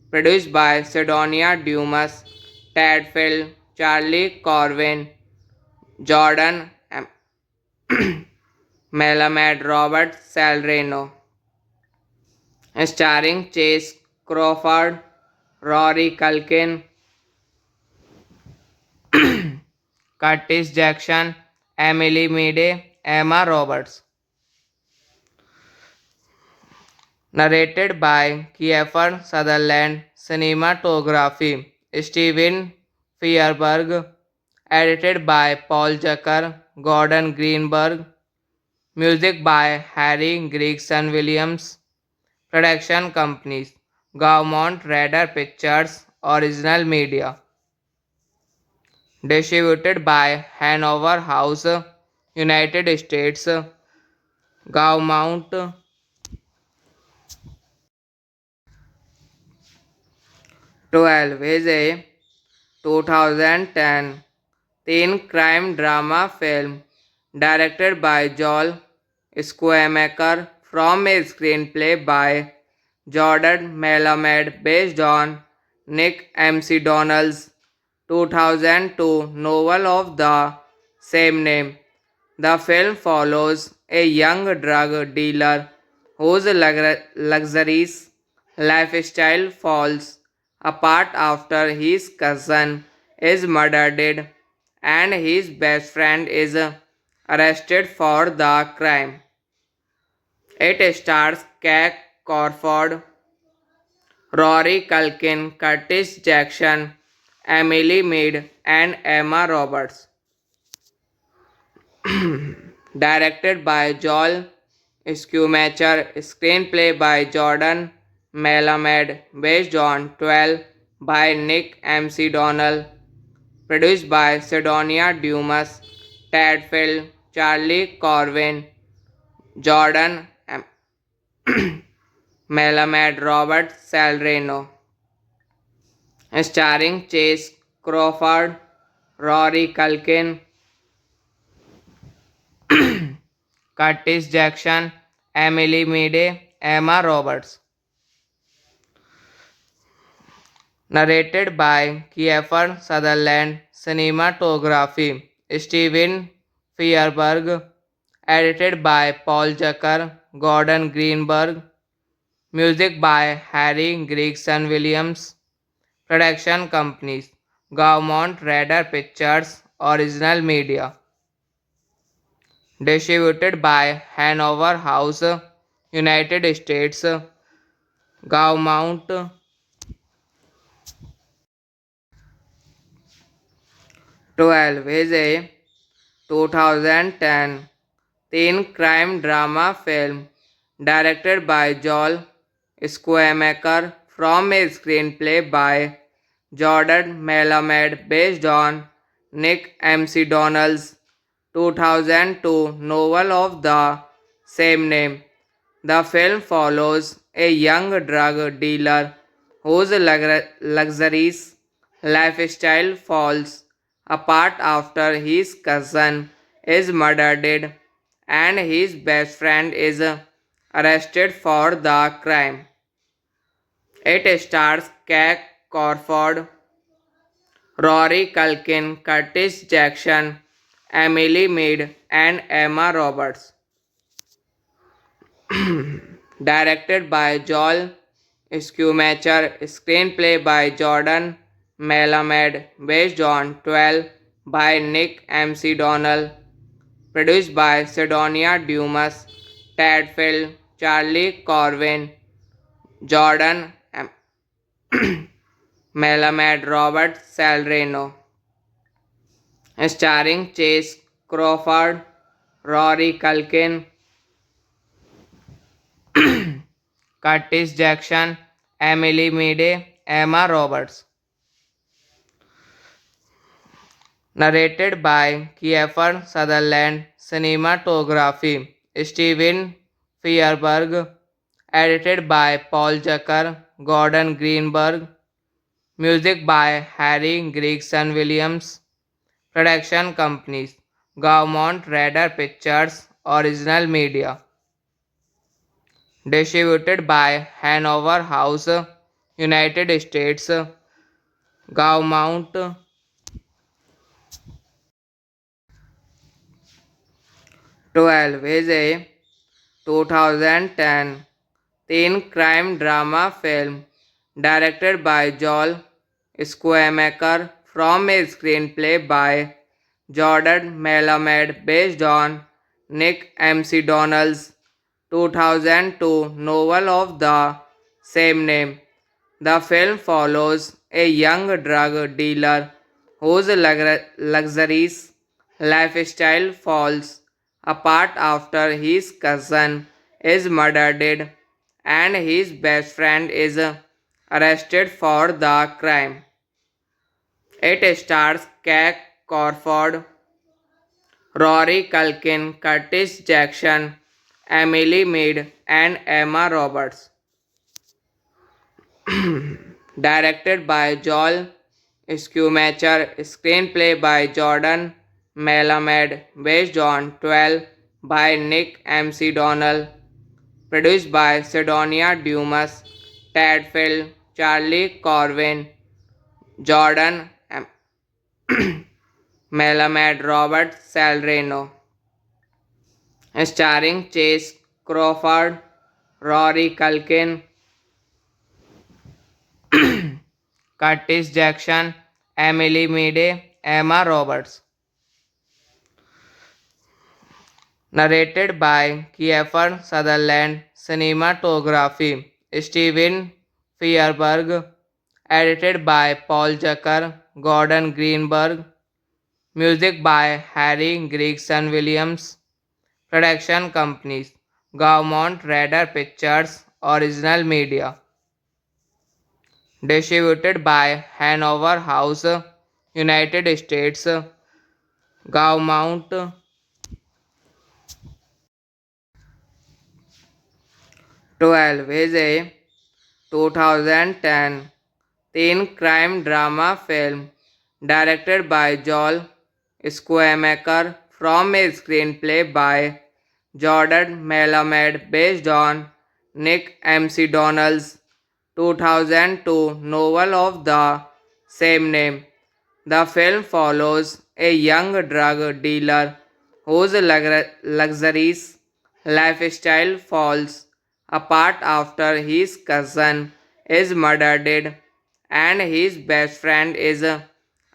produced by Sidonia Dumas, Ted Field, Charlie Corwin, Jordan Melamed, Robert Salerno, starring Chase Crawford, Rory Culkin, Curtis Jackson, Emily Meade, Emma Roberts. Narrated by Kiefer Sutherland, cinematography Steven Fierberg, edited by Paul Zucker, Gordon Greenberg, music by Harry Gregson Williams, production companies Gaumont Radar Pictures, Original Media, distributed by Hanover House, United States, Gaumont. 12 is a 2010 teen crime drama film directed by Joel Schumacher from a screenplay by Jordan Melamed based on Nick MC Donnell's 2002 novel of the same name. The film follows a young drug dealer whose luxurious lifestyle falls apart after his cousin is murdered and his best friend is arrested for the crime. It stars Kate Crawford, Rory Culkin, Curtis Jackson, Emily Mead, and Emma Roberts. directed by Joel Schumacher, screenplay by Jordan Melamed, based on 12 by Nick MC Donnell, produced by Sidonia Dumas, Ted Field, Charlie Corwin, Jordan Melamed, Robert Salerno, starring Chase Crawford, Rory Culkin, Curtis Jackson, Emily Meade, Emma Roberts. Narrated by Kiefer Sutherland, cinematography Steven Fierberg, edited by Paul Zucker, Gordon Greenberg, music by Harry Gregson Williams, production companies Gaumont Radar Pictures, Original Media, distributed by Hanover House, United States, Gaumont 12 is a 2010 teen crime drama film directed by Joel Schumacher from a screenplay by Jordan Melamed based on Nick MC Donnell's 2002 novel of the same name. The film follows a young drug dealer whose luxurious lifestyle falls apart after his cousin is murdered and his best friend is arrested for the crime. It stars Kate Crawford, Rory Culkin, Curtis Jackson, Emily Meade, and Emma Roberts. Directed by Joel Schumacher, screenplay by Jordan Melamed, based on 12 by Nick MC Donnell, produced by Sidonia Dumas, Ted Field, Charlie Corwin, Jordan Melamed, Robert Salerno, starring Chase Crawford, Rory Culkin, Curtis Jackson, Emily Meade, Emma Roberts. Narrated by Kiefer Sutherland, cinematography Steven Fierberg, edited by Paul Zucker, Gordon Greenberg, music by Harry Gregson Williams, production companies Gaumont Radar Pictures, Original Media, distributed by Hanover House, United States, Gaumont 12 is a 2010 teen crime drama film directed by Joel Schumacher from a screenplay by Jordan Melamed based on Nick MC Donnell's 2002 novel of the same name. The film follows a young drug dealer whose luxurious lifestyle falls apart after his cousin is murdered and his best friend is arrested for the crime. It stars Kate Crawford, Rory Culkin, Curtis Jackson, Emily Meade, and Emma Roberts. Directed by Joel Schumacher, screenplay by Jordan Melamed, based on 12 by Nick MC Donnell, produced by Sidonia Dumas, Ted Field, Charlie Corwin, Jordan Melamed, Robert Salerno, starring Chase Crawford, Rory Culkin, Curtis Jackson, Emily Meade, Emma Roberts. Narrated by Kiefer Sutherland, cinematography Steven Fierberg, edited by Paul Zucker, Gordon Greenberg, music by Harry Gregson Williams, Production companies: Gaumont Radar Pictures, Original Media. Distributed by Hanover House, United States. Gaumont. 12 is a 2010 teen crime drama film directed by Joel Schumacher from a screenplay by Jordan Melamed based on Nick MC Donnell's 2002 novel of the same name. The film follows a young drug dealer whose luxurious lifestyle falls apart after his cousin is murdered and his best friend is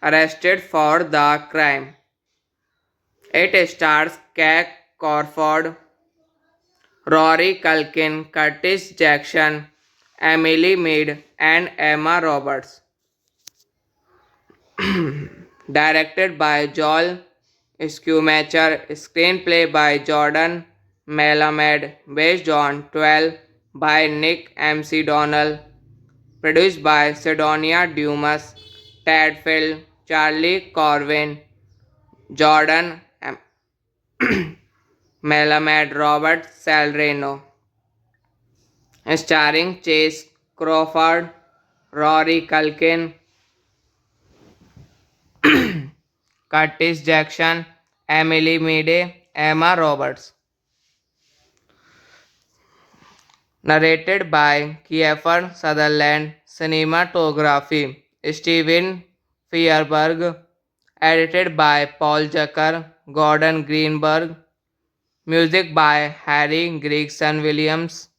arrested for the crime. It stars Kate Crawford, Rory Culkin, Curtis Jackson, Emily Mead, and Emma Roberts. Directed by Joel Schumacher, screenplay by Jordan Melamed, based on 12 by Nick MC Donnell, produced by Sidonia Dumas, Ted Field, Charlie Corwin, Jordan Melamed, Robert Salerno, starring Chase Crawford, Rory Culkin, Curtis Jackson, Emily Meade, Emma Roberts. Narrated by Kiefer Sutherland, cinematography Steven Fierberg, edited by Paul Zucker, Gordon Greenberg, music by Harry Gregson Williams,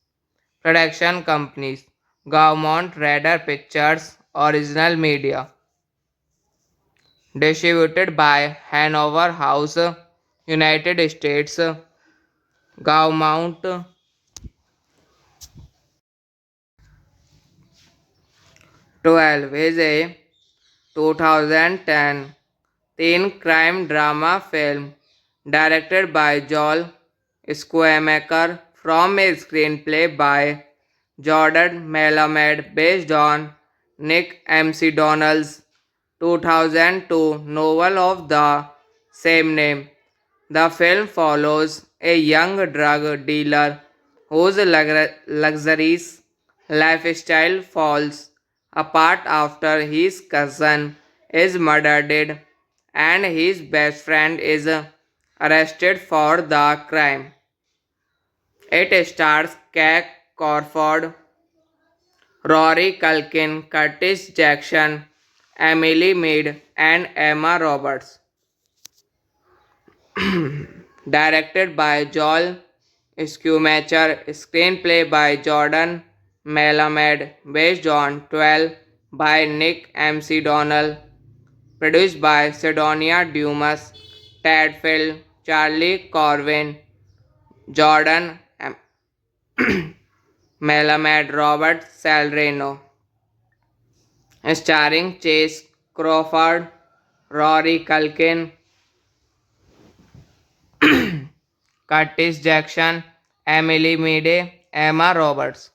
production companies: Gaumont Radar Pictures, Original Media. Distributed by Hanover House, United States. Gaumont. 12 is a 2010 teen crime drama film directed by Joel Schumacher from a screenplay by Jordan Melamed based on Nick MC Donnell's 2002 novel of the same name. The film follows a young drug dealer whose luxurious lifestyle falls apart after his cousin is murdered and his best friend is arrested for the crime. It stars Kate Crawford, Rory Culkin, Curtis Jackson, Emily Mead, and Emma Roberts. Directed by Joel Schumacher, screenplay by Jordan Melamed, based on 12 by Nick MC Donnell, produced by Sidonia Dumas, Ted Field, Charlie Corwin, Jordan Melamed, Robert Salerno, starring Chase Crawford, Rory Culkin, Curtis Jackson, Emily Meade, Emma Roberts.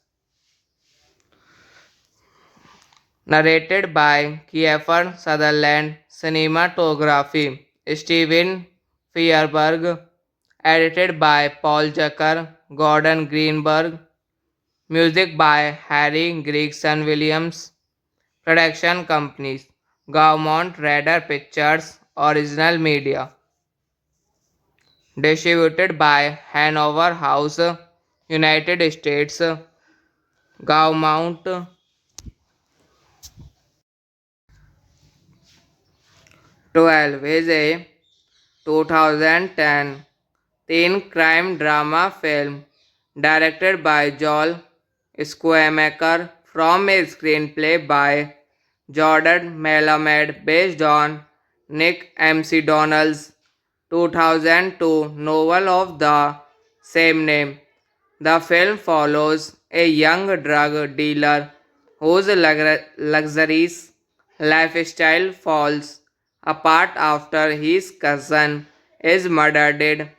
Narrated by Kiefer Sutherland, cinematography Steven Fierberg, edited by Paul Zucker, Gordon Greenberg, music by Harry Gregson Williams, production companies: Gaumont Radar Pictures, Original Media. Distributed by Hanover House, United States. Gaumont. 12 is a 2010 teen crime drama film directed by Joel Schumacher from a screenplay by Jordan Melamed based on Nick MC Donnell's 2002 novel of the same name. The film follows a young drug dealer whose luxurious lifestyle falls apart after his cousin is murdered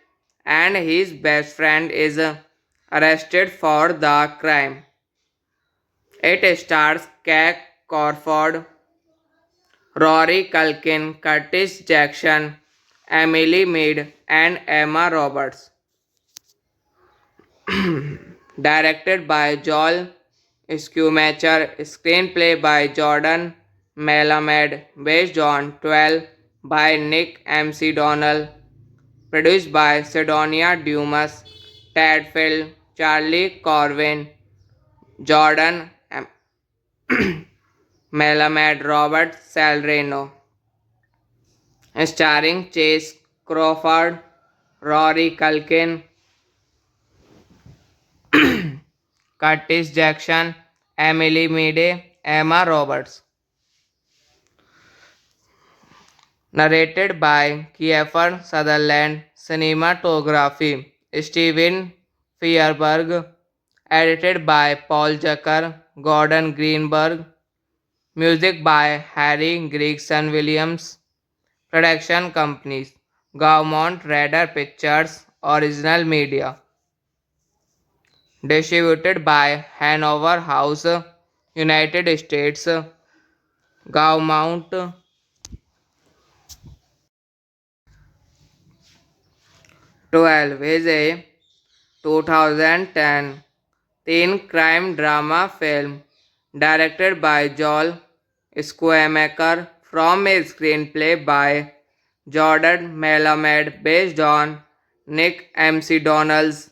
and his best friend is arrested for the crime. It stars Kate Crawford, Rory Culkin, Curtis Jackson, Emily Mead, and Emma Roberts. Directed by Joel Schumacher, screenplay by Jordan Melamed, based on 12 by Nick MC Donnell, produced by Sidonia Dumas, Ted Field, Charlie Corwin, Jordan Melamed, Robert Salerno, starring Chase Crawford, Rory Culkin, Curtis Jackson, Emily Meade, Emma Roberts. Narrated by Kiefer Sutherland, cinematography Steven Fierberg, edited by Paul Zucker, Gordon Greenberg, music by Harry Gregson Williams, production companies Gaumont Radar Pictures, Original Media, distributed by Hanover House, United States, Gaumont. 12 is a 2010 teen crime drama film directed by Joel Schumacher from a screenplay by Jordan Melamed based on Nick MC Donnell's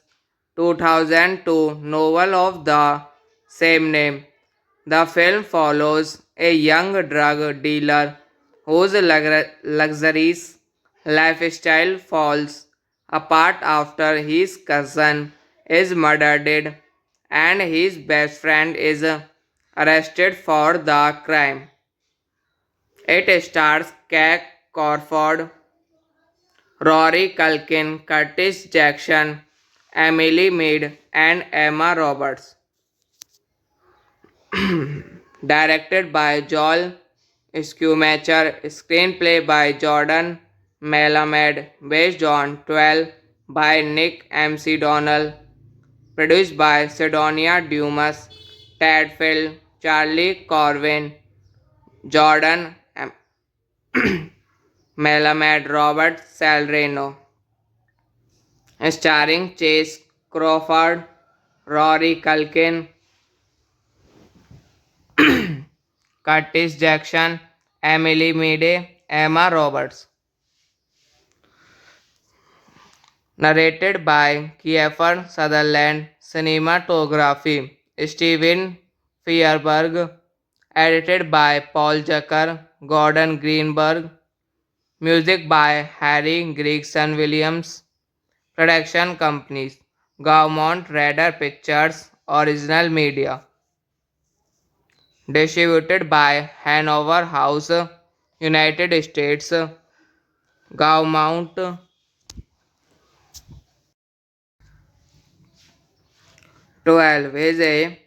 2002 novel of the same name. The film follows a young drug dealer whose luxurious lifestyle falls apart after his cousin is murdered and his best friend is arrested for the crime. It stars Kate Crawford, Rory Culkin, Curtis Jackson, Emily Mead, and Emma Roberts. Directed by Joel Schumacher, screenplay by Jordan Melamed, based on 12 by Nick MC Donnell, produced by Sidonia Dumas, Ted Field, Charlie Corwin, Jordan Melamed, Robert Salerno, starring Chase Crawford, Rory Culkin, Curtis Jackson, Emily Meade, Emma Roberts. Narrated by Kiefer Sutherland, cinematography Steven Fierberg, edited by Paul Zucker, Gordon Greenberg, music by Harry Gregson Williams, production companies Gaumont Radar Pictures, Original Media, distributed by Hanover House, United States, Gaumont. 12 is a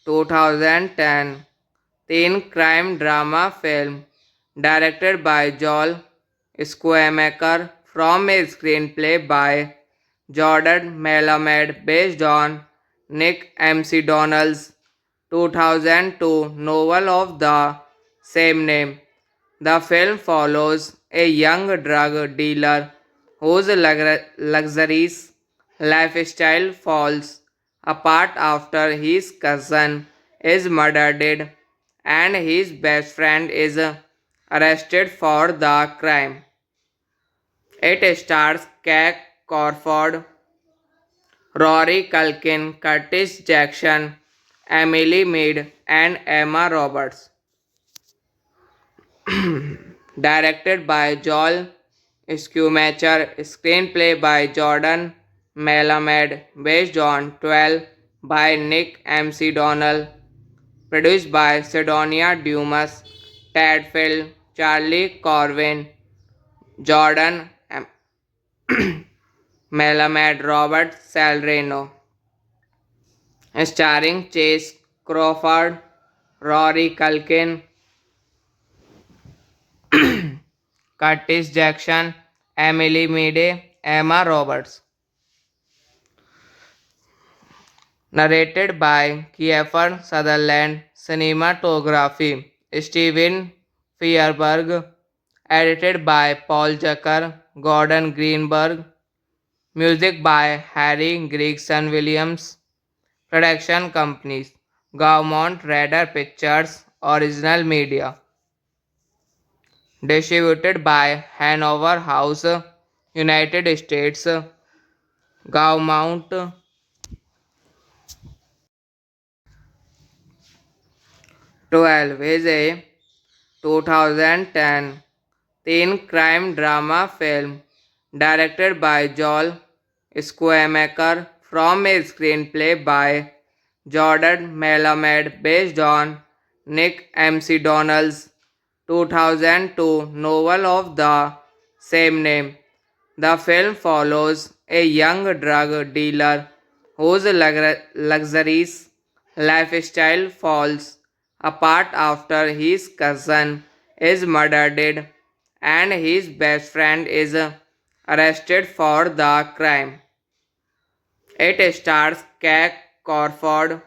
2010 teen crime drama film directed by Joel Schumacher from a screenplay by Jordan Melamed based on Nick MC Donnell's 2002 novel of the same name. The film follows a young drug dealer whose luxurious lifestyle falls apart after his cousin is murdered and his best friend is arrested for the crime. It stars Kate Crawford, Rory Culkin, Curtis Jackson, Emily Mead, and Emma Roberts. Directed by Joel Schumacher, screenplay by Jordan Melamed, based on 12 by Nick MC Donnell, produced by Sidonia Dumas, Ted Field, Charlie Corwin, Jordan Melamed, Robert Salerno, starring Chase Crawford, Rory Culkin, Curtis Jackson, Emily Meade, Emma Roberts. Narrated by Kiefer Sutherland, cinematography Steven Feuerberg, edited by Paul Zucker, Gordon Greenberg, music by Harry Gregson Williams, production companies Gaumont Radar Pictures, Original Media, distributed by Hanover House, United States, Gaumont. 12 is a 2010 teen crime drama film directed by Joel Schumacher from a screenplay by Jordan Melamed based on Nick MC Donnell's 2002 novel of the same name. The film follows a young drug dealer whose luxurious lifestyle falls apart after his cousin is murdered and his best friend is arrested for the crime. It stars Kate Crawford,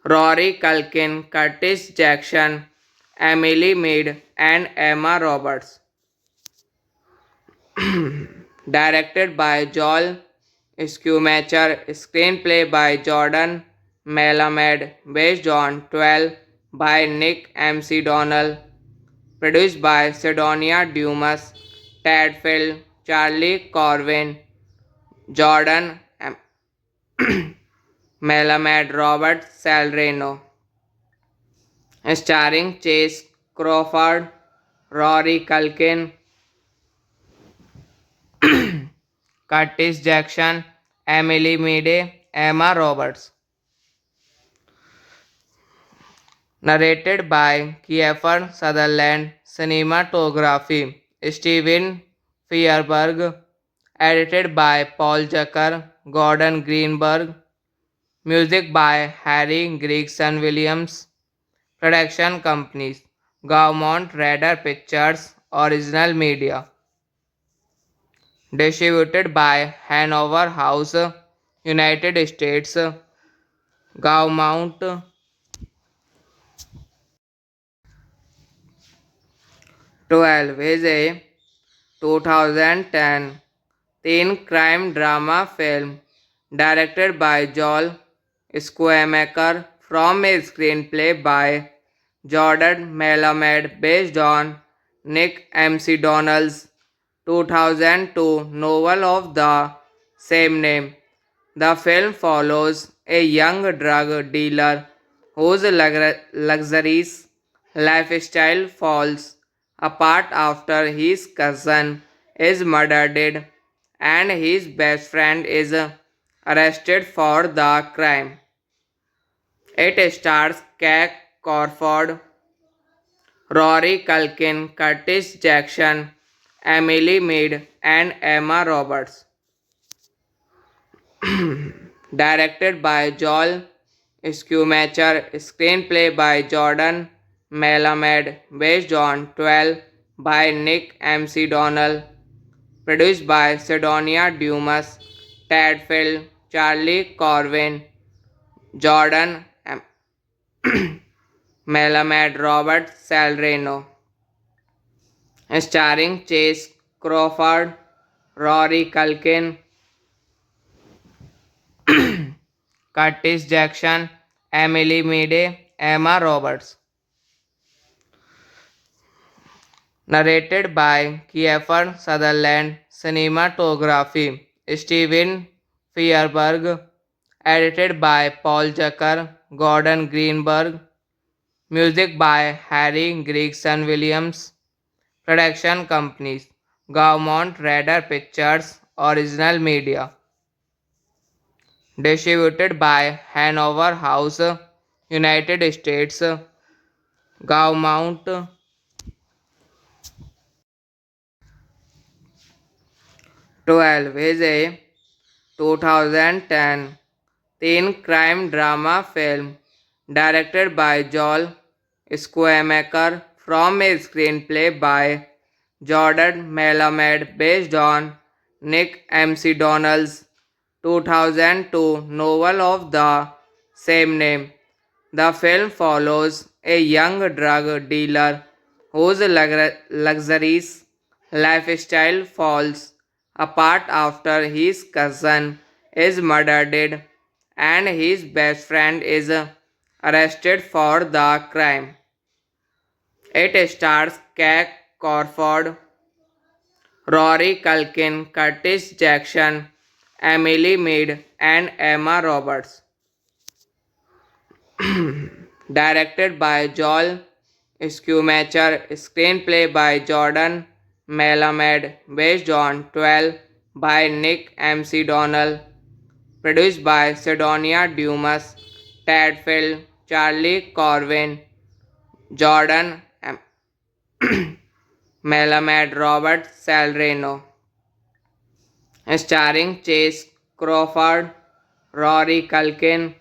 Rory Culkin, Curtis Jackson, Emily Mead, and Emma Roberts. Directed by Joel Schumacher, screenplay by Jordan Melamed, based on 12 by Nick MC Donnell, produced by Sidonia Dumas, Ted Field, Charlie Corwin, Jordan Melamed, Robert Salerno, starring Chase Crawford, Rory Culkin, Curtis Jackson, Emily Meade, Emma Roberts. Narrated by Kiefer Sutherland, cinematography Steven Feuerberg, edited by Paul Zucker, Gordon Greenberg, music by Harry Gregson Williams, production companies Gaumont Radar Pictures, Original Media, distributed by Hanover House, United States, Gaumont. 12 is a 2010 teen crime drama film directed by Joel Schumacher from a screenplay by Jordan Melamed based on Nick MC Donnell's 2002 novel of the same name. The film follows a young drug dealer whose luxurious lifestyle falls apart after his cousin is murdered and his best friend is arrested for the crime. It stars Kate Crawford, Rory Culkin, Curtis Jackson, Emily Mead, and Emma Roberts. Directed by Joel Schumacher, screenplay by Jordan Melamed, based on 12 by Nick MC Donnell, produced by Sidonia Dumas, Ted Field, Charlie Corwin, Jordan Melamed, Robert Salerno, starring Chase Crawford, Rory Culkin, Curtis Jackson, Emily Meade, Emma Roberts. Narrated by Kiefer Sutherland, cinematography Steven Feuerberg, edited by Paul Zucker, Gordon Greenberg, music by Harry Gregson Williams, production companies Gaumont Radar Pictures, Original Media, distributed by Hanover House, United States, Gaumont. 12 is a 2010 teen crime drama film directed by Joel Schumacher from a screenplay by Jordan Melamed based on Nick MC Donnell's 2002 novel of the same name. The film follows a young drug dealer whose luxurious lifestyle falls apart after his cousin is murdered and his best friend is arrested for the crime. It stars Kate Crawford, Rory Culkin, Curtis Jackson, Emily Mead, and Emma Roberts. Directed by Joel Schumacher, screenplay by Jordan Melamed, based on 12 by Nick M.C. Donnell, produced by Sidonia Dumas, Ted Field, Charlie Corwin, Jordan Melamed, Robert Salerno, starring Chase Crawford, Rory Culkin,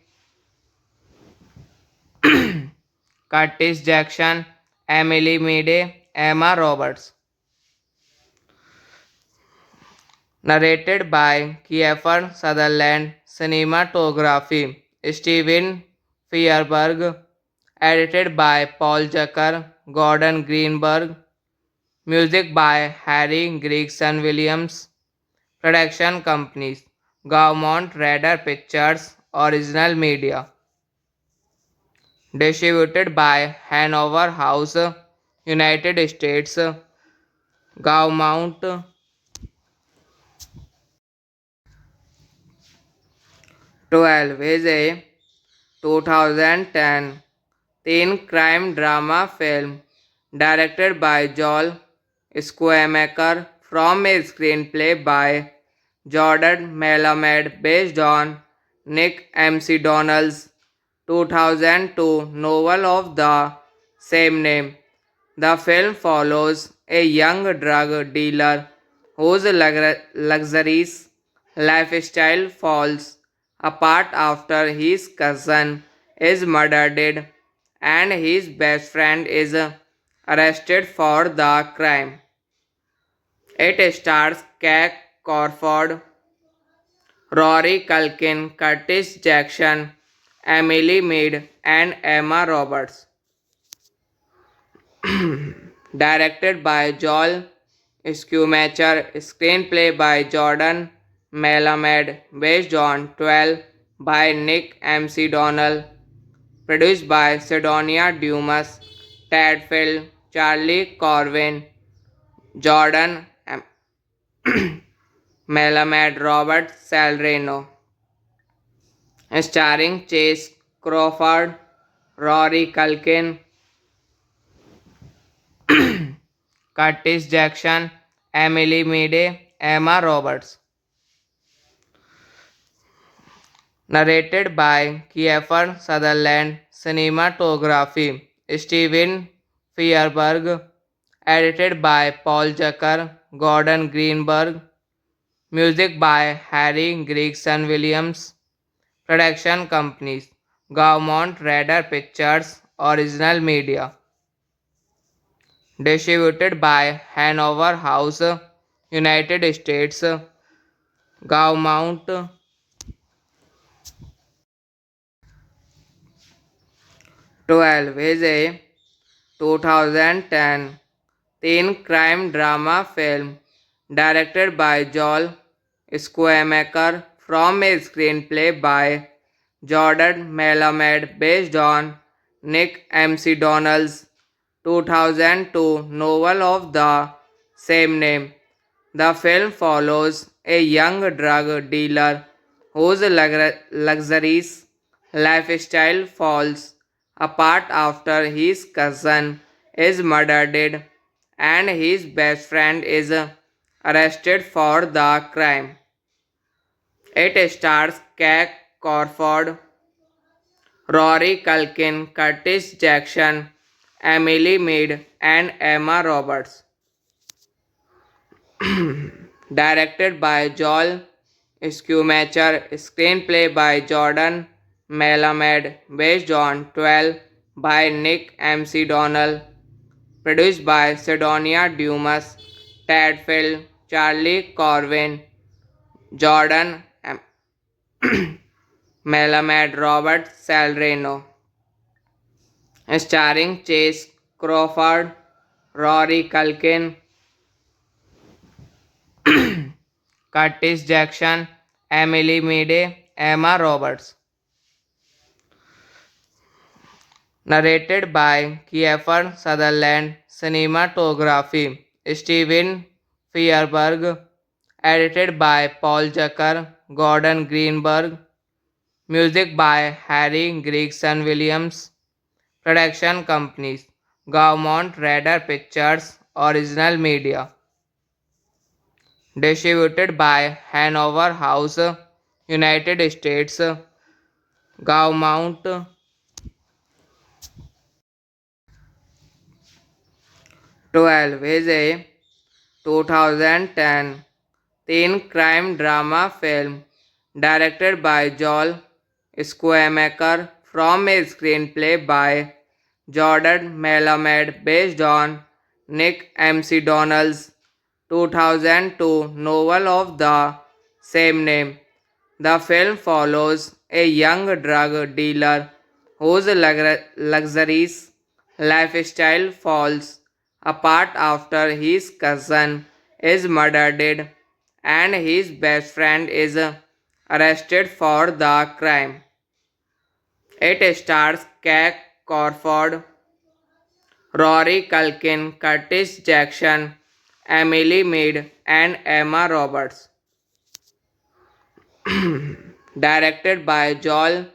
Curtis Jackson, Emily Meade, Emma Roberts. Narrated by Kiefer Sutherland, cinematography Steven Fierberg, edited by Paul Zucker, Gordon Greenberg, music by Harry Gregson Williams, production companies Gaumont Radar Pictures, Original Media, distributed by Hanover House, United States, Gaumont. 12 is a 2010 teen crime drama film directed by Joel Schumacher from a screenplay by Jordan Melamed based on Nick M.C. Donnell's 2002 novel of the same name. The film follows a young drug dealer whose luxurious lifestyle falls apart after his cousin is murdered and his best friend is arrested for the crime. It stars Kate Crawford, Rory Culkin, Curtis Jackson, Emily Mead, and Emma Roberts. Directed by Joel Schumacher, screenplay by Jordan Melamed, based on 12 by Nick M.C. Donnell, produced by Sidonia Dumas, Ted Field, Charlie Corwin, Jordan Melamed, Robert Salerno, starring Chase Crawford, Rory Culkin, Curtis Jackson, Emily Meade, Emma Roberts. Narrated by Kiefer Sutherland, cinematography Steven Fierberg, edited by Paul Zucker, Gordon Greenberg, music by Harry Gregson Williams, production companies Gaumont Radar Pictures, Original Media, distributed by Hanover House, United States, Gaumont. 12 is a 2010 teen crime drama film directed by Joel Schumacher from a screenplay by Jordan Melamed based on Nick M.C. Donnell's 2002 novel of the same name. The film follows a young drug dealer whose luxurious lifestyle falls apart after his cousin is murdered and his best friend is arrested for the crime. It stars Kate Crawford, Rory Culkin, Curtis Jackson, Emily Mead, and Emma Roberts. Directed by Joel Schumacher, screenplay by Jordan Melamed, based on 12 by Nick M.C. Donnell, produced by Sidonia Dumas, Ted Field, Charlie Corwin, Jordan Melamed Robert Salerno, starring Chase Crawford, Rory Culkin, Curtis Jackson, Emily Meade, Emma Roberts. Narrated by Kiefer Sutherland, cinematography Steven Fierberg, edited by Paul Zucker, Gordon Greenberg, music by Harry Gregson Williams, production companies Gaumont Radar Pictures, Original Media, distributed by Hanover House, United States, Gaumont. 12 is a 2010 teen crime drama film directed by Joel Schumacher from a screenplay by Jordan Melamed based on Nick MC Donnell's 2002 novel of the same name. The film follows a young drug dealer whose luxurious lifestyle falls apart after his cousin is murdered and his best friend is arrested for the crime. It stars Kate Crawford, Rory Culkin, Curtis Jackson, Emily Meade, and Emma Roberts. Directed by Joel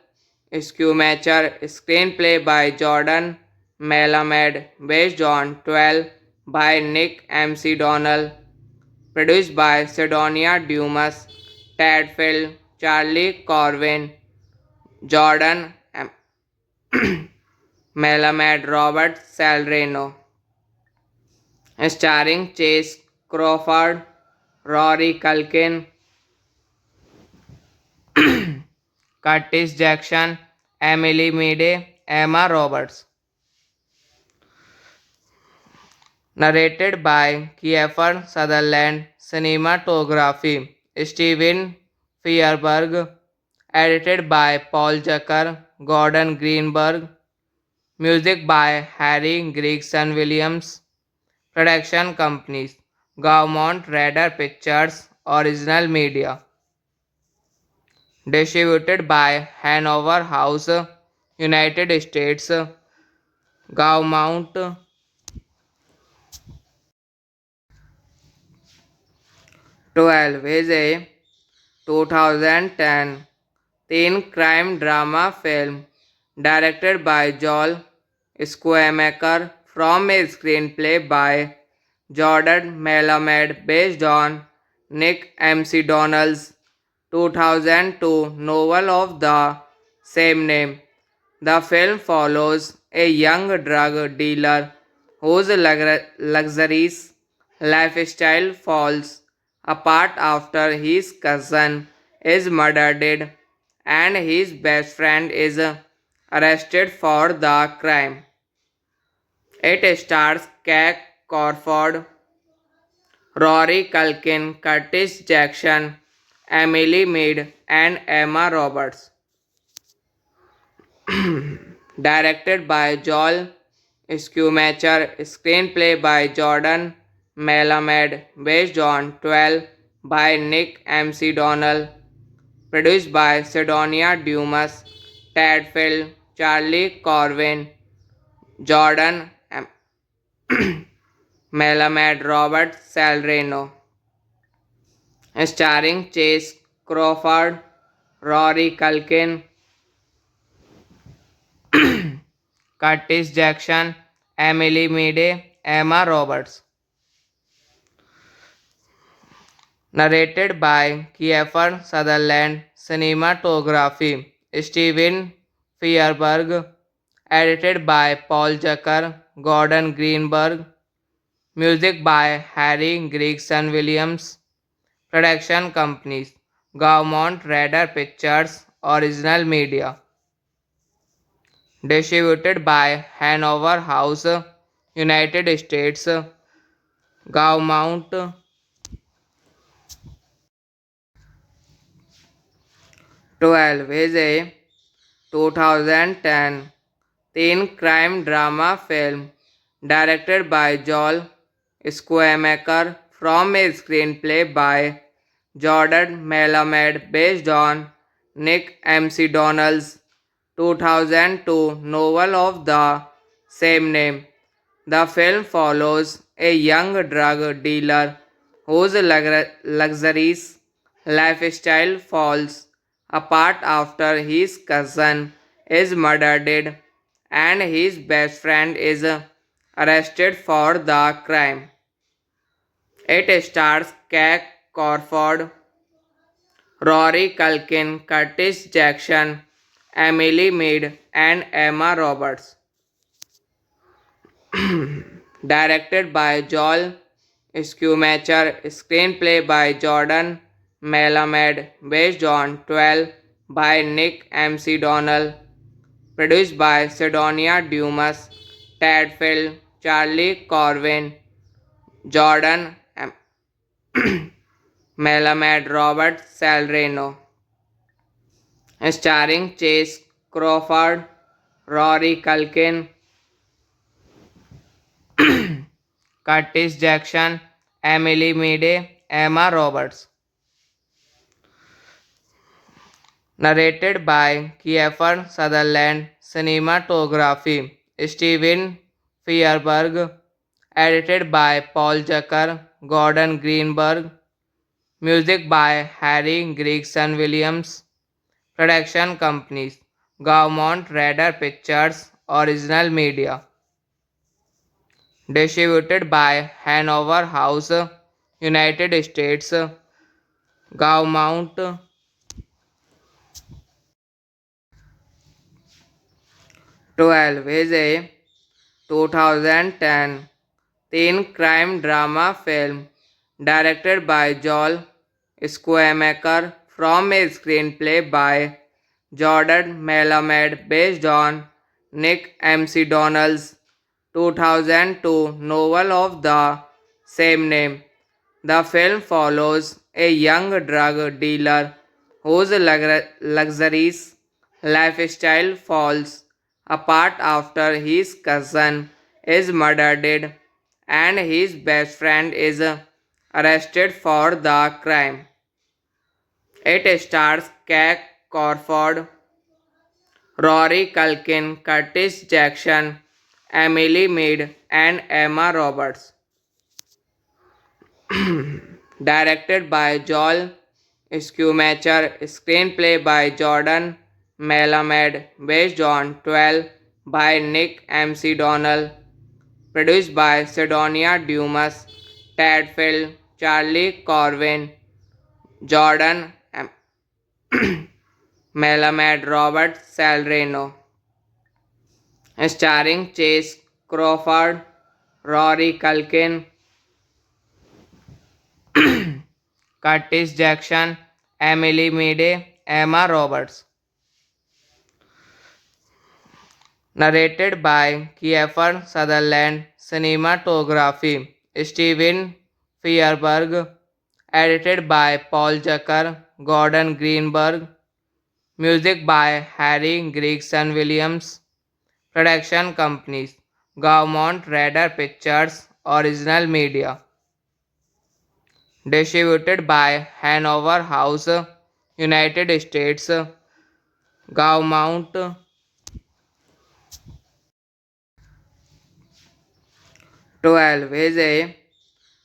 Schumacher, screenplay by Jordan Melamed, based on 12 by Nick MC Donnell, produced by Sidonia Dumas, Ted Field, Charlie Corwin, Jordan Melamed, Robert Salerno, starring Chase Crawford, Rory Culkin, Curtis Jackson, Emily Meade, Emma Roberts. Narrated by Kiefer Sutherland, cinematography Steven Fierberg, edited by Paul Zucker, Gordon Greenberg, music by Harry Gregson Williams, production companies Gaumont Radar Pictures, Original Media, distributed by Hanover House, United States,12 is a 2010 teen crime drama film directed by Joel Schumacher from a screenplay by Jordan Melamed based on Nick MC Donnell's 2002 novel of the same name. The film follows a young drug dealer whose luxurious lifestyle falls apart after his cousin is murdered and his best friend is arrested for the crime. It stars Kate Crawford, Rory Culkin, Curtis Jackson, Emily Meade, and Emma Roberts. Directed by Joel Schumacher, screenplay by Jordan Melamed, based on 12 by Nick MC Donnell, produced by Sidonia Dumas, Ted Field, Charlie Corwin, Jordan Melamed, Robert Salerno, starring Chase Crawford, Rory Culkin, Curtis Jackson, Emily Meade, Emma Roberts. Narrated by Kiefer Sutherland, cinematography Steven Fierberg, edited by Paul Zucker, Gordon Greenberg, music by Harry Gregson Williams, production companies Gaumont Radar Pictures, Original Media, distributed by Hanover House, United States, Gaumont. 12 is a 2010 teen crime drama film directed by Joel Schumacher from a screenplay by Jordan Melamed based on Nick McDonald's 2002 novel of the same name. The film follows a young drug dealer whose luxurious lifestyle falls apart after his cousin is murdered and his best friend is arrested for the crime. It stars Kate Crawford, Rory Culkin, Curtis Jackson, Emily Mead, and Emma Roberts. Directed by Joel Schumacher, screenplay by Jordan Melamed, based on 12 by Nick McDonald, produced by Sidonia Dumas, Ted Field, Charlie Corwin, Jordan Melamed, Robert Salerno, starring Chase Crawford, Rory Culkin, Curtis Jackson, Emily Meade, Emma Roberts. Narrated by Kiefer Sutherland, cinematography Steven Fierberg, edited by Paul Zucker, Gordon Greenberg, music by Harry Gregson Williams, production companies Gaumont Radar Pictures, Original Media, distributed by Hanover House, United States, Gaumont. 12 is a 2010 teen crime drama film directed by Joel Schumacher from a screenplay by Jordan Melamed based on Nick McDonald's 2002 novel of the same name. The film follows a young drug dealer whose luxurious lifestyle falls apart after his cousin is murdered and his best friend is arrested for the crime. It stars Kate Crawford, Rory Culkin, Curtis Jackson, Emily Mead, and Emma Roberts. Directed by Joel Schumacher, screenplay by Jordan Melamed, based on 12 by Nick McDonald, produced by Sidonia Dumas, Ted Field, Charlie Corwin, Jordan Melamed, Robert Salerno, starring Chase Crawford, Rory Culkin, Curtis Jackson, Emily Meade, Emma Roberts. Narrated by Kiefer Sutherland, cinematography Steven Fierberg, edited by Paul Zucker, Gordon Greenberg, music by Harry Gregson Williams, production companies Gaumont Radar Pictures, Original Media, distributed by Hanover House, United States, Gaumont. 12 is a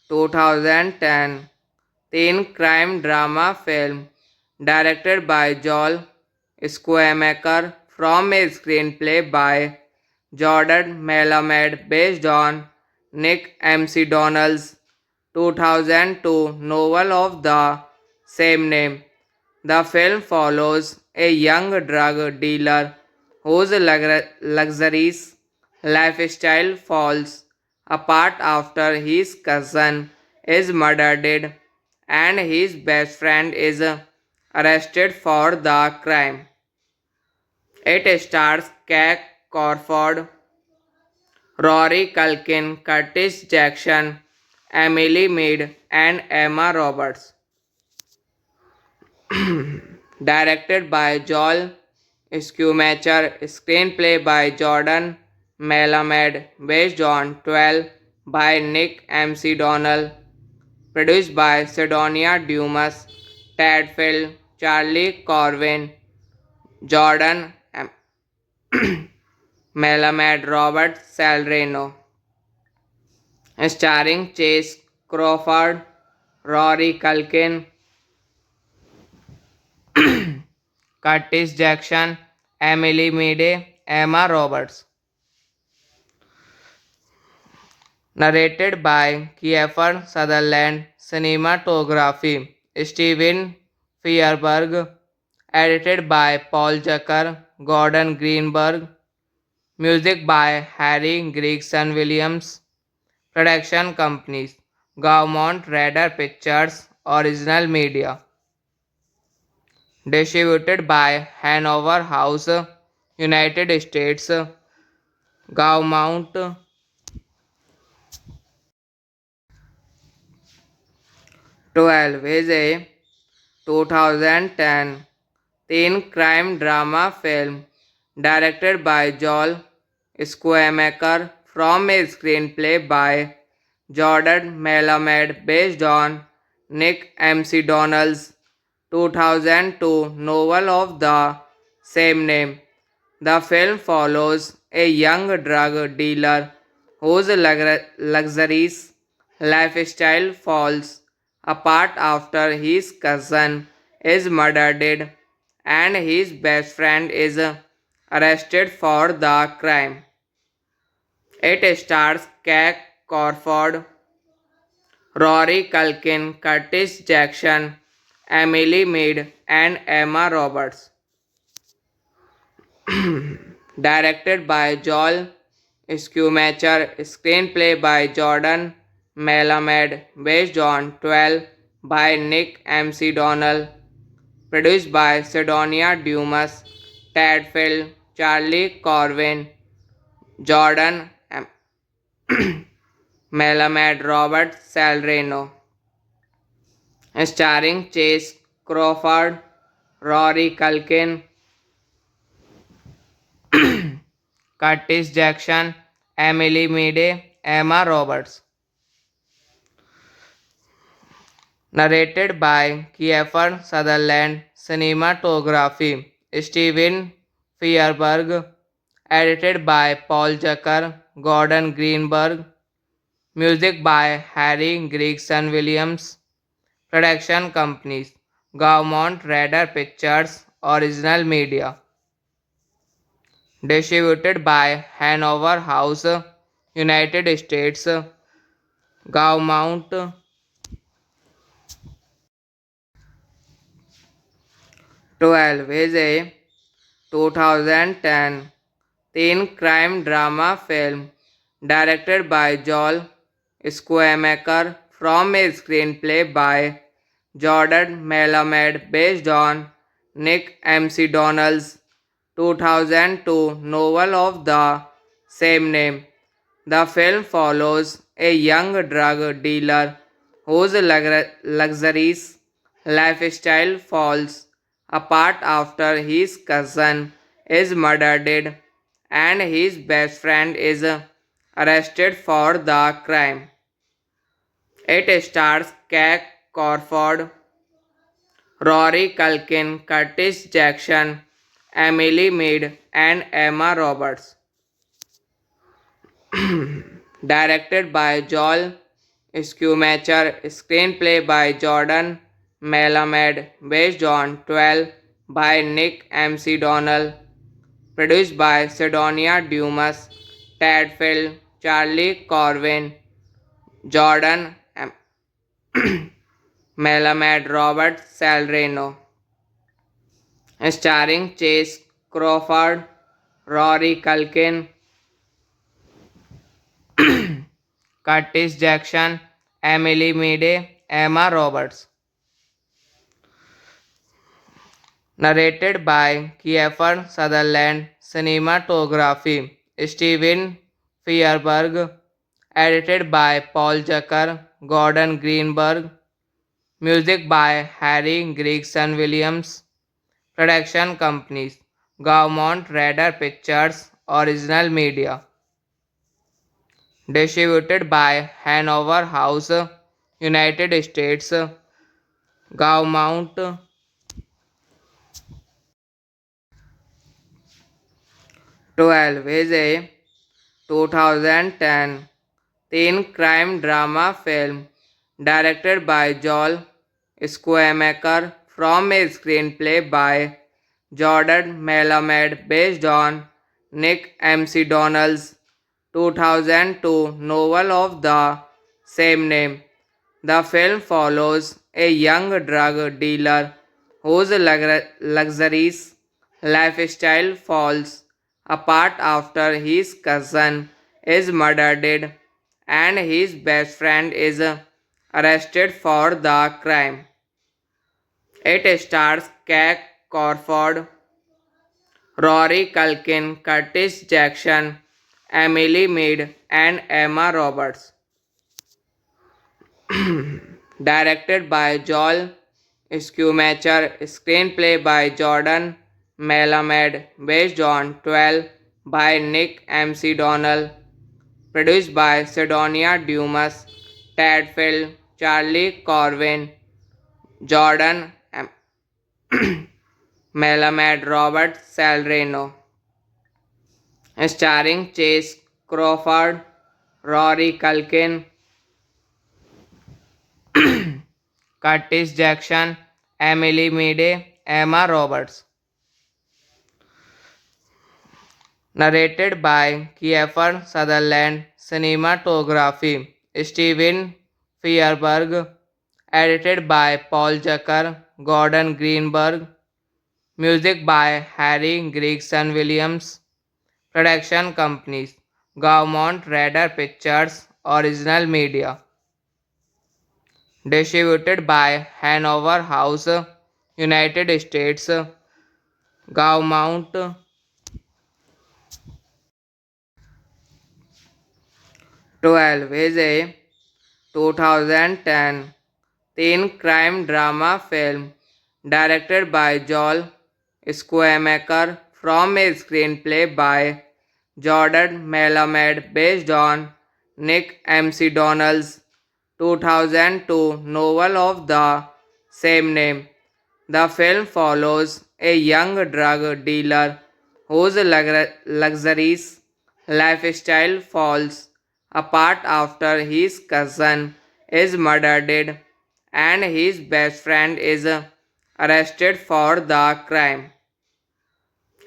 2010 teen crime drama film directed by Joel Schumacher from a screenplay by Jordan Melamed based on Nick McDonald's 2002 novel of the same name. The film follows a young drug dealer whose luxurious lifestyle falls apart after his cousin is murdered and his best friend is arrested for the crime. It stars Kate Crawford, Rory Culkin, Curtis Jackson, Emily Mead, and Emma Roberts. directed by Joel Schumacher, screenplay by Jordan Melamed, based on 12 by Nick MC Donnell, produced by Sidonia Dumas, Ted Field, Charlie Corwin, Jordan Melamed, Robert Salerno, starring Chase Crawford, Rory Culkin, Curtis Jackson, Emily Meade, Emma Roberts. Narrated by Kiefer Sutherland, cinematography Steven Fierberg, edited by Paul Zucker, Gordon Greenberg, music by Harry Gregson Williams, production companies Gaumont Radar Pictures, Original Media, distributed by Hanover House, United States, Gaumont 12 is a 2010 teen crime drama film directed by Joel Schumacher from a screenplay by Jordan Melamed based on Nick MC Donnell's 2002 novel of the same name. The film follows a young drug dealer whose luxurious lifestyle falls apart after his cousin is murdered and his best friend is arrested for the crime. It stars Kate Crawford, Rory Culkin, Curtis Jackson, Emily Meade, and Emma Roberts. Directed by Joel Schumacher, screenplay by Jordan Melamed, based on 12 by Nick MC Donnell, produced by Sidonia Dumas, Ted Field, Charlie Corwin, Jordan Melamed, Robert Salerno, starring Chase Crawford, Rory Culkin, Curtis Jackson, Emily Meade, Emma Roberts. Narrated by Kiefer Sutherland, cinematography Steven Fierberg, edited by Paul Zucker, Gordon Greenberg, music by Harry Gregson Williams, production companies Gaumont Radar Pictures, Original Media, distributed by Hanover House, United States, Gaumont 12 is a 2010 teen crime drama film directed by Joel Schumacher from a screenplay by Jordan Melamed based on Nick MC Donnell's 2002 novel of the same name. The film follows a young drug dealer whose luxurious lifestyle falls apart after his cousin is murdered and his best friend is arrested for the crime. It stars Kate Crawford, Rory Culkin, Curtis Jackson, Emily Meade, and Emma Roberts. Directed by Joel Schumacher, screenplay by Jordan Melamed, based on 12 by Nick MC Donnell, produced by Sidonia Dumas, Ted Field, Charlie Corwin, Jordan Melamed, Robert Salerno, starring Chase Crawford, Rory Culkin, Curtis Jackson, Emily Meade, Emma Roberts. Narrated by Kiefer Sutherland, cinematography Steven Fierberg, edited by Paul Zucker, Gordon Greenberg, music by Harry Gregson Williams, Production companies: Gaumont Radar Pictures, Original Media. Distributed by Hanover House, United States. Gaumont. 12 is a 2010 teen crime drama film directed by Joel Schumacher from a screenplay by Jordan Melamed based on Nick McDonald's 2002 novel of the same name. The film follows a young drug dealer whose luxurious lifestyle falls apart after his cousin is murdered and his best friend is arrested for the crime. It stars Kate Crawford, Rory Culkin, Curtis Jackson, Emily Mead, and Emma Roberts. Directed by Joel Schumacher, screenplay by Jordan Melamed, based on 12 by Nick McDonald, produced by Sidonia Dumas, Ted Field, Charlie Corwin, Jordan Melamed, Robert Salerno, starring Chase Crawford, Rory Culkin, Curtis Jackson, Emily Meade, Emma Roberts. Narrated by Kiefer Sutherland, cinematography Steven Fierberg, edited by Paul Zucker, Gordon Greenberg, music by Harry Gregson Williams, production companies: Gaumont Radar Pictures, Original Media, distributed by Hanover House, United States. Gaumont. 12 is a 2010 teen crime drama film directed by Joel Schumacher from a screenplay by Jordan Melamed based on Nick McDonald's 2002 novel of the same name. The film follows a young drug dealer whose luxurious lifestyle falls apart after his cousin is murdered and his best friend is arrested for the crime.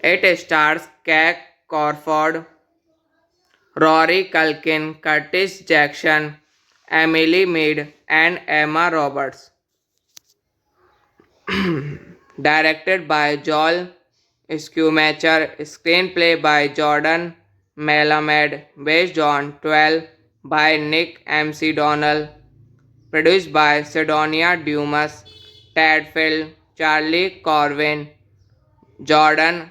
It stars Kate Crawford, Rory Culkin, Curtis Jackson, Emily Mead, and Emma Roberts. Directed by Joel Schumacher, screenplay by Jordan Melamed, based on 12 by Nick McDonald, produced by Sidonia Dumas, Ted Field, Charlie Corwin, Jordan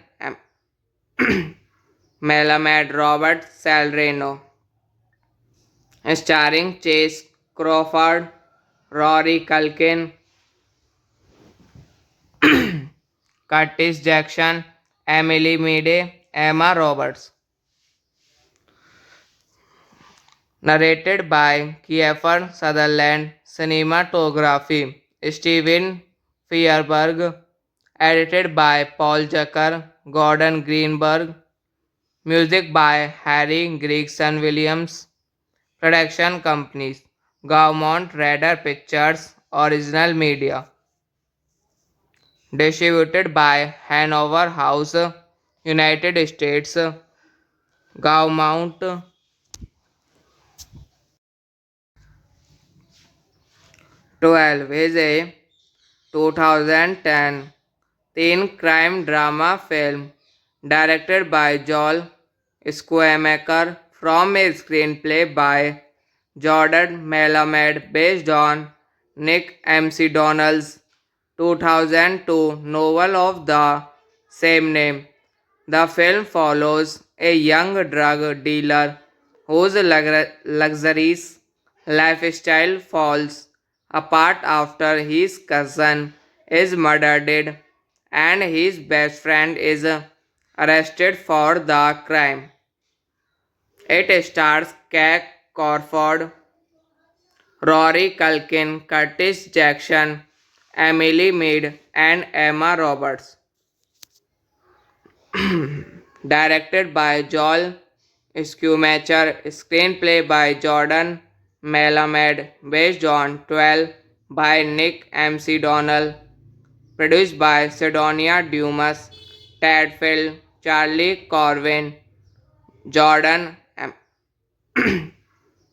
Melamed, Robert Salerno, starring Chase Crawford, Rory Culkin, Curtis Jackson, Emily Meade, Emma Roberts. Narrated by Kiefer Sutherland, cinematography Steven Fierberg, edited by Paul Zucker, Gordon Greenberg, music by Harry Gregson Williams, production companies: Gaumont Radar Pictures, Original Media, distributed by Hanover House, United States. Gaumont. 12 is a 2010 teen crime drama film directed by Joel Schumacher from a screenplay by Jordan Melamed based on Nick McDonald's 2002 novel of the same name. The film follows a young drug dealer whose luxurious lifestyle falls apart after his cousin is murdered and his best friend is arrested for the crime. It stars Kate Crawford, Rory Culkin, Curtis Jackson, Emily Mead, and Emma Roberts. Directed by Joel Schumacher, screenplay by Jordan Melamed, based on 12 by Nick MC Donnell, produced by Sidonia Dumas, Ted Field, Charlie Corwin, Jordan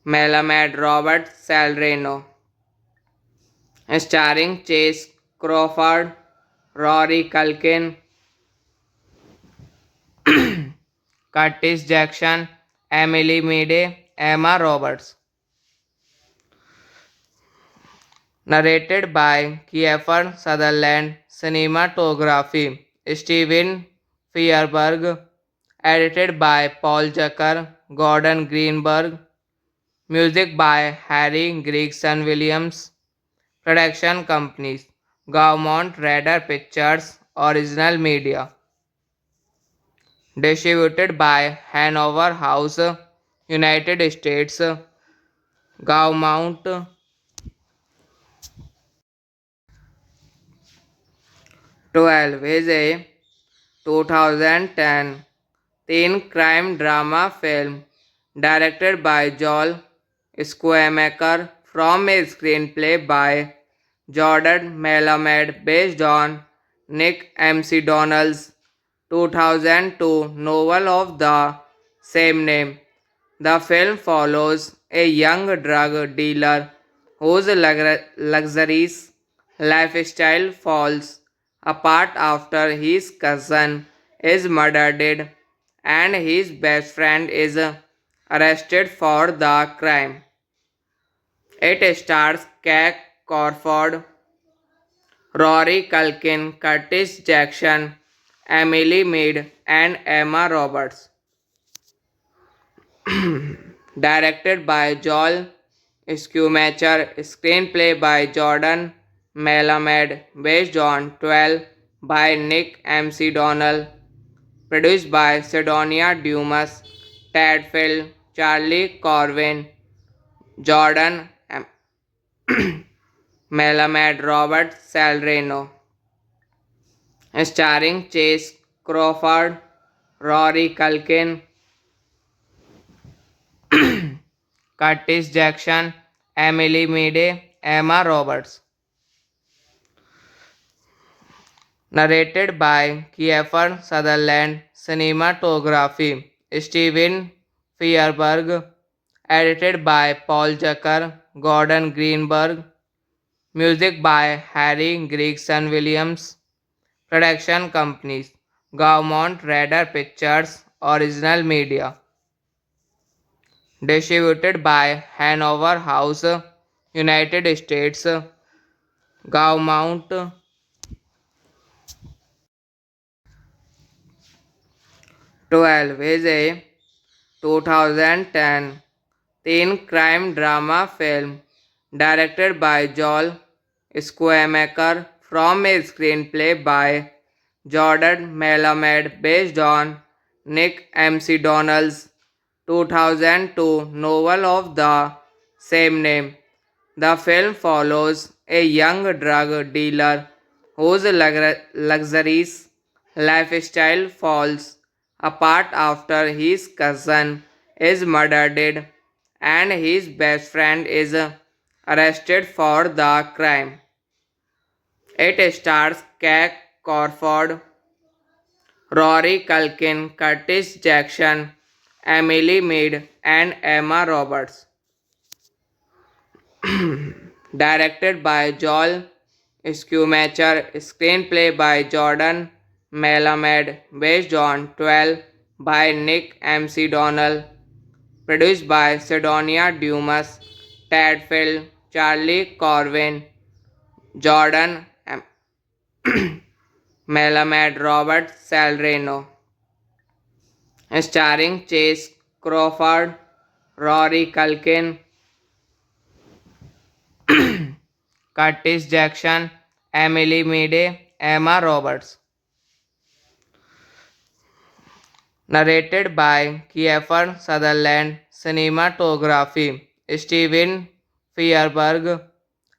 Melamed, Robert Salerno, starring Chase Crawford, Rory Culkin, Curtis Jackson, Emily Meade, Emma Roberts. Narrated by Kiefer Sutherland, cinematography Steven Feuerberg, edited by Paul Zucker, Gordon Greenberg, music by Harry Gregson Williams, production companies Gaumont Radar Pictures, Original Media, distributed by Hanover House, United States, Gaumont. 12 is a 2010 teen crime drama film directed by Joel Schumacher from a screenplay by Jordan Melamed based on Nick MC Donnell's 2002 novel of the same name. The film follows a young drug dealer whose luxurious lifestyle falls apart after his cousin is murdered and his best friend is arrested for the crime. It stars Kate Crawford, Rory Culkin, Curtis Jackson, Emily Mead, and Emma Roberts. Directed by Joel Schumacher, screenplay by Jordan Melamed, based on 12 by Nick MC Donnell, produced by Sidonia Dumas, Ted Field, Charlie Corwin, Jordan Melamed, Robert Salerno, starring Chase Crawford, Rory Culkin, Curtis Jackson, Emily Meade, Emma Roberts. Narrated by Kiefer Sutherland, cinematography Steven Feuerberg, edited by Paul Zucker, Gordon Greenberg, music by Harry Gregson Williams, production companies Gaumont Radar Pictures, Original Media, distributed by Hanover House, United States, Gaumont. 12 is a 2010 teen crime drama film directed by Joel Schumacher from a screenplay by Jordan Melamed based on Nick MC Donnell's 2002 novel of the same name. The film follows a young drug dealer whose luxurious lifestyle falls apart after his cousin is murdered and his best friend is arrested for the crime. It stars Kate Crawford, Rory Culkin, Curtis Jackson, Emily Mead, and Emma Roberts. Directed by Joel Schumacher, screenplay by Jordan Melamed, based on 12 by Nick MC Donnell, produced by Sidonia Dumas, Ted Field, Charlie Corwin, Jordan Melamed, Robert Salerno, starring Chase Crawford, Rory Culkin, Curtis Jackson, Emily Meade, Emma Roberts. narrated by Kiefer Sutherland, cinematography Steven Fierberg,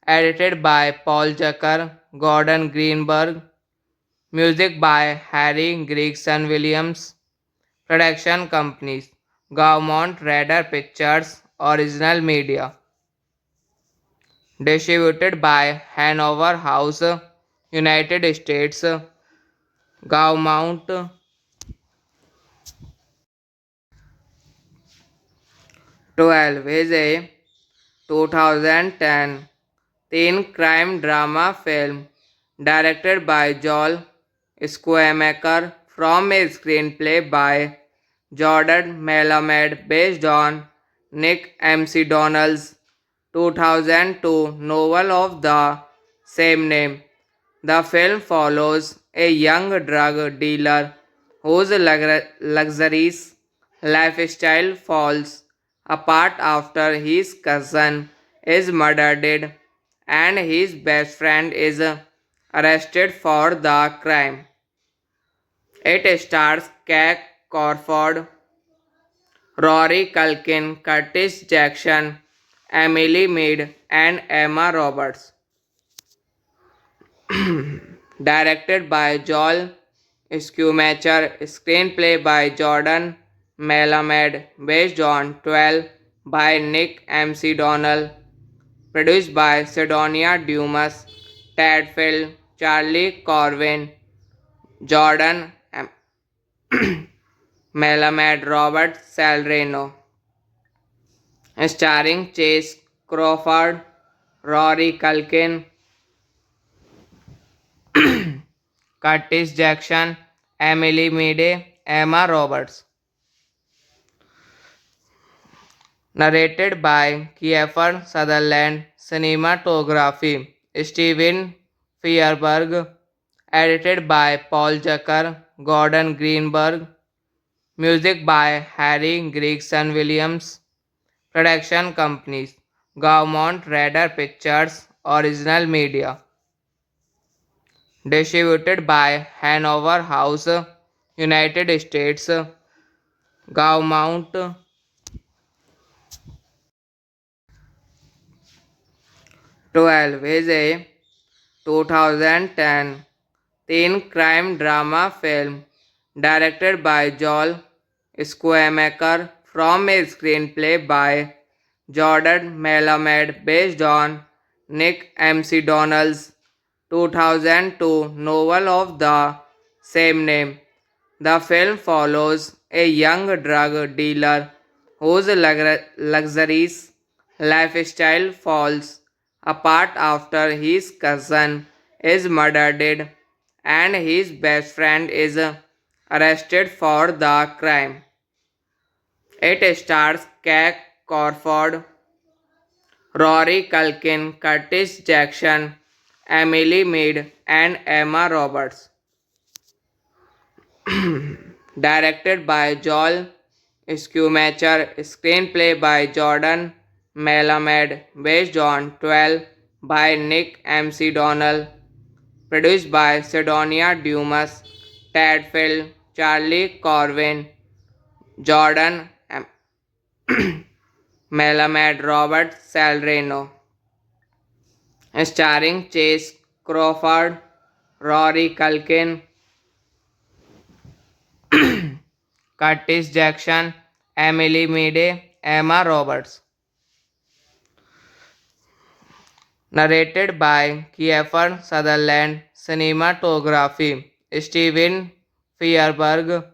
edited by Paul Zucker, Gordon Greenberg, music by Harry Gregson Williams, production companies Gaumont Radar Pictures, Original Media, distributed by Hanover House, United States, Gaumont. 12 is a 2010 teen crime drama film directed by Joel Schumacher from a screenplay by Jordan Melamed based on Nick McDonald's 2002 novel of the same name. The film follows a young drug dealer whose luxurious lifestyle falls apart after his cousin is murdered and his best friend is arrested for the crime. It stars Kate Crawford, Rory Culkin, Curtis Jackson, Emily Mead, and Emma Roberts. Directed by Joel Schumacher, screenplay by Jordan Melamed, based on 12 by Nick McDonald, produced by Sidonia Dumas, Ted Field, Charlie Corwin, Jordan Melamed, Robert Salerno, starring Chase Crawford, Rory Culkin, Curtis Jackson, Emily Meade, Emma Roberts. Narrated by Kiefer Sutherland, cinematography Steven Fierberg, edited by Paul Zucker, Gordon Greenberg, music by Harry Gregson Williams, production companies Gaumont Radar Pictures, Original Media, distributed by Hanover House, United States, Gaumont. 12 is a 2010 teen crime drama film directed by Joel Schumacher from a screenplay by Jordan Melamed based on Nick McDonald's 2002 novel of the same name. The film follows a young drug dealer whose luxurious lifestyle falls apart after his cousin is murdered and his best friend is arrested for the crime. It stars Kate Crawford, Rory Culkin, Curtis Jackson, Emily Mead, and Emma Roberts. Directed by Joel Schumacher, screenplay by Jordan Melamed, based on 12 by Nick McDonald, produced by Sidonia Dumas, Ted Field, Charlie Corwin, Jordan Melamed, Robert Salerno, starring Chase Crawford, Rory Culkin, Curtis Jackson, Emily Meade, Emma Roberts. Narrated by Kiefer Sutherland, cinematography Steven Fierberg,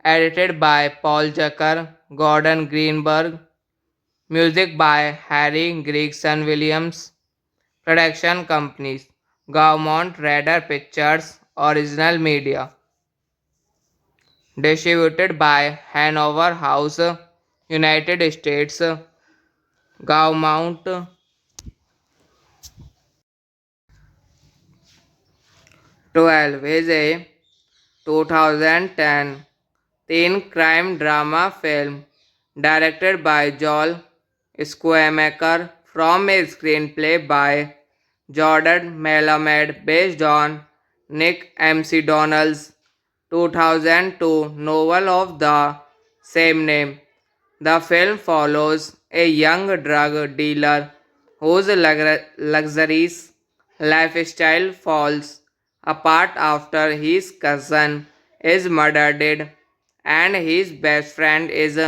edited by Paul Zucker, Gordon Greenberg, music by Harry Gregson Williams, production companies Gaumont Radar Pictures, Original Media, distributed by Hanover House, United States, Gaumont. 12 is a 2010 teen crime drama film directed by Joel Schumacher from a screenplay by Jordan Melamed based on Nick McDonald's 2002 novel of the same name. The film follows a young drug dealer whose luxurious lifestyle falls apart after his cousin is murdered and his best friend is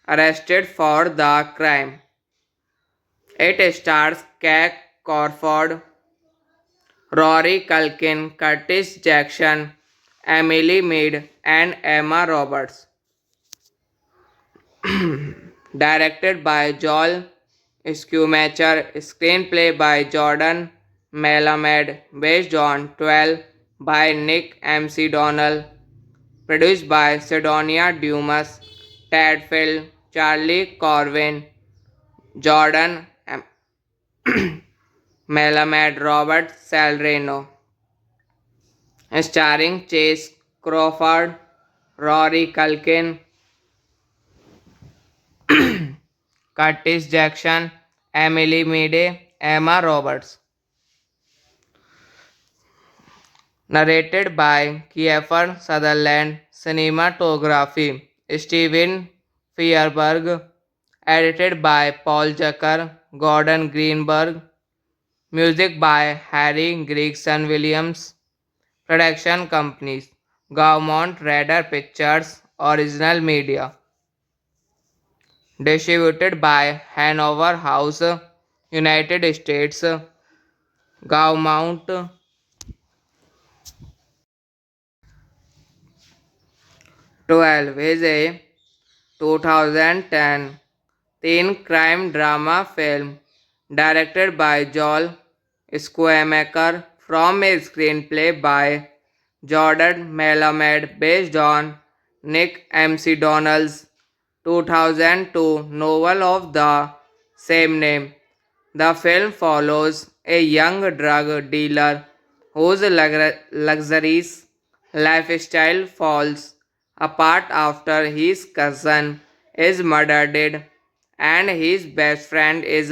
arrested for the crime. It stars Kate Crawford, Rory Culkin, Curtis Jackson, Emily Mead, and Emma Roberts. Directed by Joel Schumacher, screenplay by Jordan Melamed, based on 12 by Nick MC Donnell, produced by Sidonia Dumas, Ted Field, Charlie Corwin, Jordan Melamed, Robert Salerno, starring Chase Crawford, Rory Culkin, Curtis Jackson, Emily Meade, Emma Roberts. Narrated by Kiefer Sutherland, cinematography Steven Feuerberg, edited by Paul Zucker, Gordon Greenberg, music by Harry Gregson Williams, production companies Gaumont Radar Pictures, Original Media, distributed by Hanover House, United States. Gaumont 12 is a 2010 teen crime drama film directed by Joel Schumacher from a screenplay by Jordan Melamed based on Nick MC Donnell's 2002 novel of the same name. The film follows a young drug dealer whose luxurious lifestyle falls apart after his cousin is murdered and his best friend is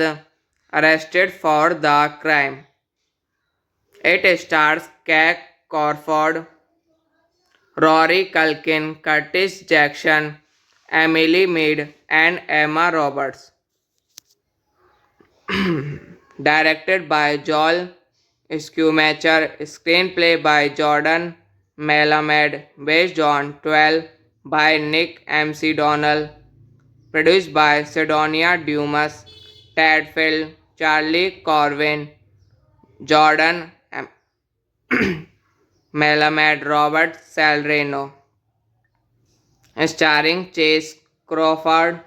arrested for the crime. It stars Kate Crawford, Rory Culkin, Curtis Jackson, Emily Mead, and Emma Roberts. Directed by Joel Schumacher, screenplay by Jordan Melamed, based on 12 by Nick MC Donnell, produced by Sidonia Dumas, Ted Field, Charlie Corwin, Jordan Melamed, Robert Salerno, starring Chase Crawford,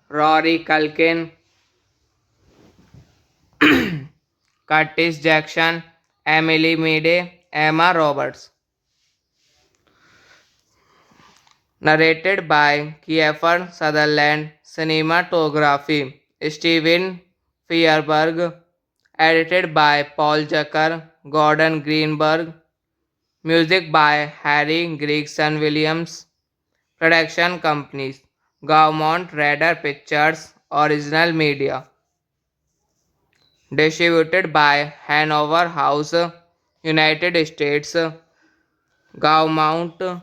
Rory Culkin, Curtis Jackson, Emily Meade, Emma Roberts. Narrated by Kiefer Sutherland, cinematography Steven Feuerberg, edited by Paul Zucker, Gordon Greenberg, music by Harry Gregson Williams, production companies Gaumont Radar Pictures, Original Media, distributed by Hanover House, United States. Gaumont